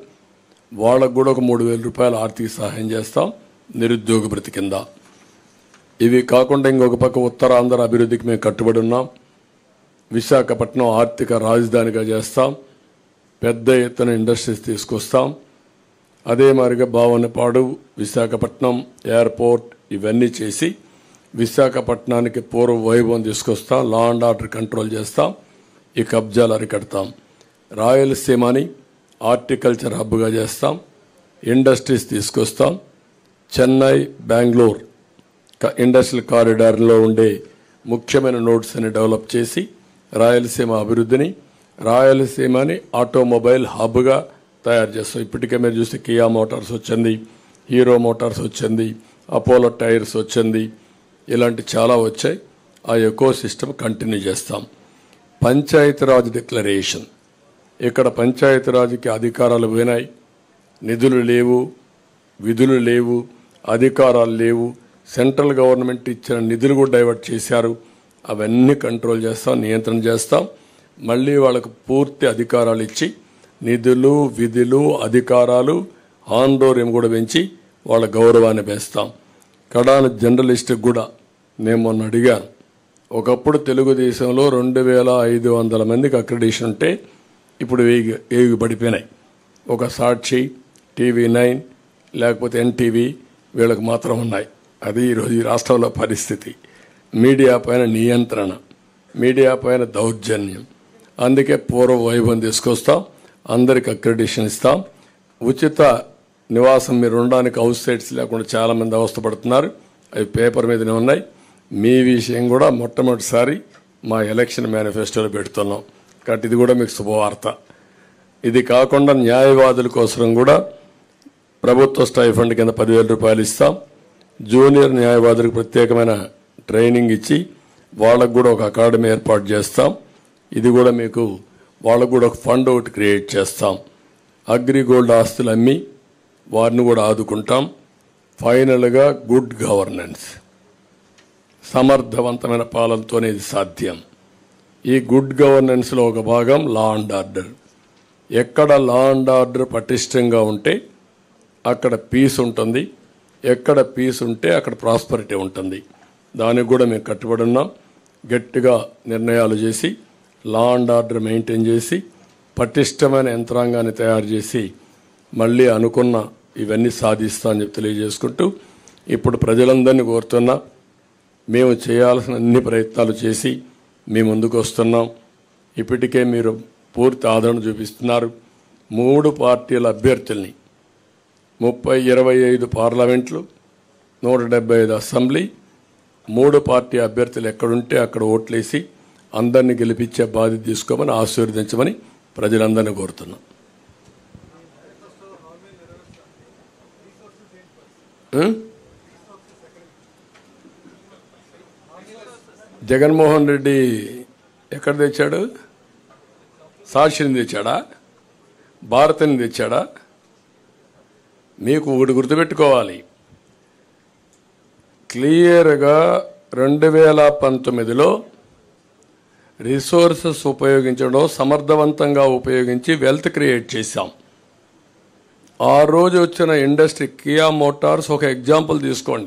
వాళ్ళకు కూడా ఒక 3,000 రూపాయలు ఆర్థిక సహాయం చేస్తాం నిరుద్యోగ భృతి కింద. ఇవి కాకుండా ఇంకొక పక్క ఉత్తరాంధ్ర అభివృద్ధికి మేము కట్టుబడి ఉన్నాం. విశాఖపట్నం ఆర్థిక రాజధానిగా చేస్తాం. పెద్ద ఎత్తున ఇండస్ట్రీస్ తీసుకొస్తాం. అదే మాదిరిగా భావనపాడు, విశాఖపట్నం ఎయిర్పోర్ట్ ఇవన్నీ చేసి విశాఖపట్నానికి పూర్వ వైభవం తీసుకొస్తాం. లా అండ్ ఆర్డర్ కంట్రోల్ చేస్తాం. ఈ కబ్జాలు అరికడతాం. రాయలసీమని హార్టికల్చర్ హబ్గా చేస్తాం. ఇండస్ట్రీస్ తీసుకొస్తాం. చెన్నై, బెంగళూరు ఇండస్ట్రియల్ కారిడార్లో ఉండే ముఖ్యమైన నోడ్స్ అని డెవలప్ చేసి రాయలసీమ అభివృద్ధిని, రాయలసీమని ఆటోమొబైల్ హబ్గా తయారు చేస్తాం. ఇప్పటికే మీరు చూస్తే కియా మోటార్స్ వచ్చింది, హీరో మోటార్స్ వచ్చింది, అపోలో టైర్స్ వచ్చింది, ఇలాంటి చాలా వచ్చాయి. ఆ ఎకో సిస్టమ్ కంటిన్యూ చేస్తాం. పంచాయతీరాజ్ డిక్లరేషన్, ఇక్కడ పంచాయతీరాజ్కి అధికారాలు పోయినాయి, నిధులు లేవు, విధులు లేవు, అధికారాలు లేవు. సెంట్రల్ గవర్నమెంట్ ఇచ్చిన నిధులు కూడా డైవర్ట్ చేశారు. అవన్నీ కంట్రోల్ చేస్తాం, నియంత్రణ చేస్తాం. మళ్ళీ వాళ్ళకు పూర్తి అధికారాలు ఇచ్చి నిధులు, విధులు, అధికారాలు ఆందోళన కూడా పెంచి వాళ్ళ గౌరవాన్ని పెంచుతాం. కడాన జర్నలిస్ట్కి కూడా నేను మొన్న అడిగాను. ఒకప్పుడు తెలుగుదేశంలో 2500 మందికి అక్రిడిషన్ ఉంటే ఇప్పుడు 1000 పడిపోయినాయి. ఒక సాక్షి, TV9 లేకపోతే NTV వీళ్ళకి మాత్రం ఉన్నాయి. అది ఈరోజు ఈ రాష్ట్రంలో పరిస్థితి. మీడియా పైన నియంత్రణ, మీడియా పైన దౌర్జన్యం. అందుకే పూర్వ వైభవం తీసుకొస్తాం, అందరికి అక్రిడిషన్ ఇస్తాం. ఉచిత నివాసం మీరు ఉండడానికి హౌస్ సైట్స్ లేకుండా చాలామంది అవస్థపడుతున్నారు. అవి పేపర్ మీదనే ఉన్నాయి. మీ విషయం కూడా మొట్టమొదటిసారి మా ఎలక్షన్ మేనిఫెస్టోలో పెడుతున్నాం. కాబట్టి ఇది కూడా మీకు శుభవార్త. ఇది కాకుండా న్యాయవాదుల కోసం కూడా ప్రభుత్వ స్టైఫండ్ కింద 10,000 రూపాయలు ఇస్తాం. జూనియర్ న్యాయవాదులకు ప్రత్యేకమైన ట్రైనింగ్ ఇచ్చి వాళ్ళకు కూడా ఒక అకాడమీ ఏర్పాటు చేస్తాం. ఇది కూడా మీకు వాళ్ళకు కూడా ఒక ఫండ్ ఒకటి క్రియేట్ చేస్తాం. అగ్రిగోల్డ్ ఆస్తులు అమ్మి వారిని కూడా ఆదుకుంటాం. ఫైనల్గా గుడ్ గవర్నెన్స్, సమర్థవంతమైన పాలనతోనే ఇది సాధ్యం. ఈ గుడ్ గవర్నెన్స్లో ఒక భాగం లా అండ్ ఆర్డర్. ఎక్కడ లా అండ్ ఆర్డర్ పటిష్టంగా ఉంటే అక్కడ పీస్ ఉంటుంది, ఎక్కడ పీస్ ఉంటే అక్కడ ప్రాస్పరిటీ ఉంటుంది. దానికి కూడా మేము కట్టుబడి ఉన్నాం. గట్టిగా నిర్ణయాలు చేసి లా అండ్ ఆర్డర్ మెయింటైన్ చేసి పటిష్టమైన యంత్రాంగాన్ని తయారు చేసి మళ్ళీ అనుకున్న ఇవన్నీ సాధిస్తా అని చెప్పి తెలియజేసుకుంటూ ఇప్పుడు ప్రజలందరినీ కోరుతున్నా, మేము చేయాల్సిన అన్ని ప్రయత్నాలు చేసి మీ ముందుకు వస్తున్నాం. ఇప్పటికే మీరు పూర్తి ఆదరణ చూపిస్తున్నారు. 3 పార్టీల అభ్యర్థుల్ని 25 పార్లమెంట్లు, 175 అసెంబ్లీ, 3 పార్టీ అభ్యర్థులు ఎక్కడుంటే అక్కడ ఓట్లేసి అందరినీ గెలిపించే బాధ్యత తీసుకోమని ఆశీర్వదించమని ప్రజలందరినీ కోరుతున్నాం. జగన్మోహన్ రెడ్డి ఎక్కడ తెచ్చాడు? సాక్షిని తెచ్చాడా? భారతిని తెచ్చాడా? మీకు ఒకటి గుర్తుపెట్టుకోవాలి, క్లియర్గా 2019లో రిసోర్సెస్ ఉపయోగించడం సమర్థవంతంగా ఉపయోగించి వెల్త్ క్రియేట్ చేశాం. ఆ రోజు వచ్చిన ఇండస్ట్రీ కియా మోటార్స్ ఒక ఎగ్జాంపుల్ తీసుకోండి.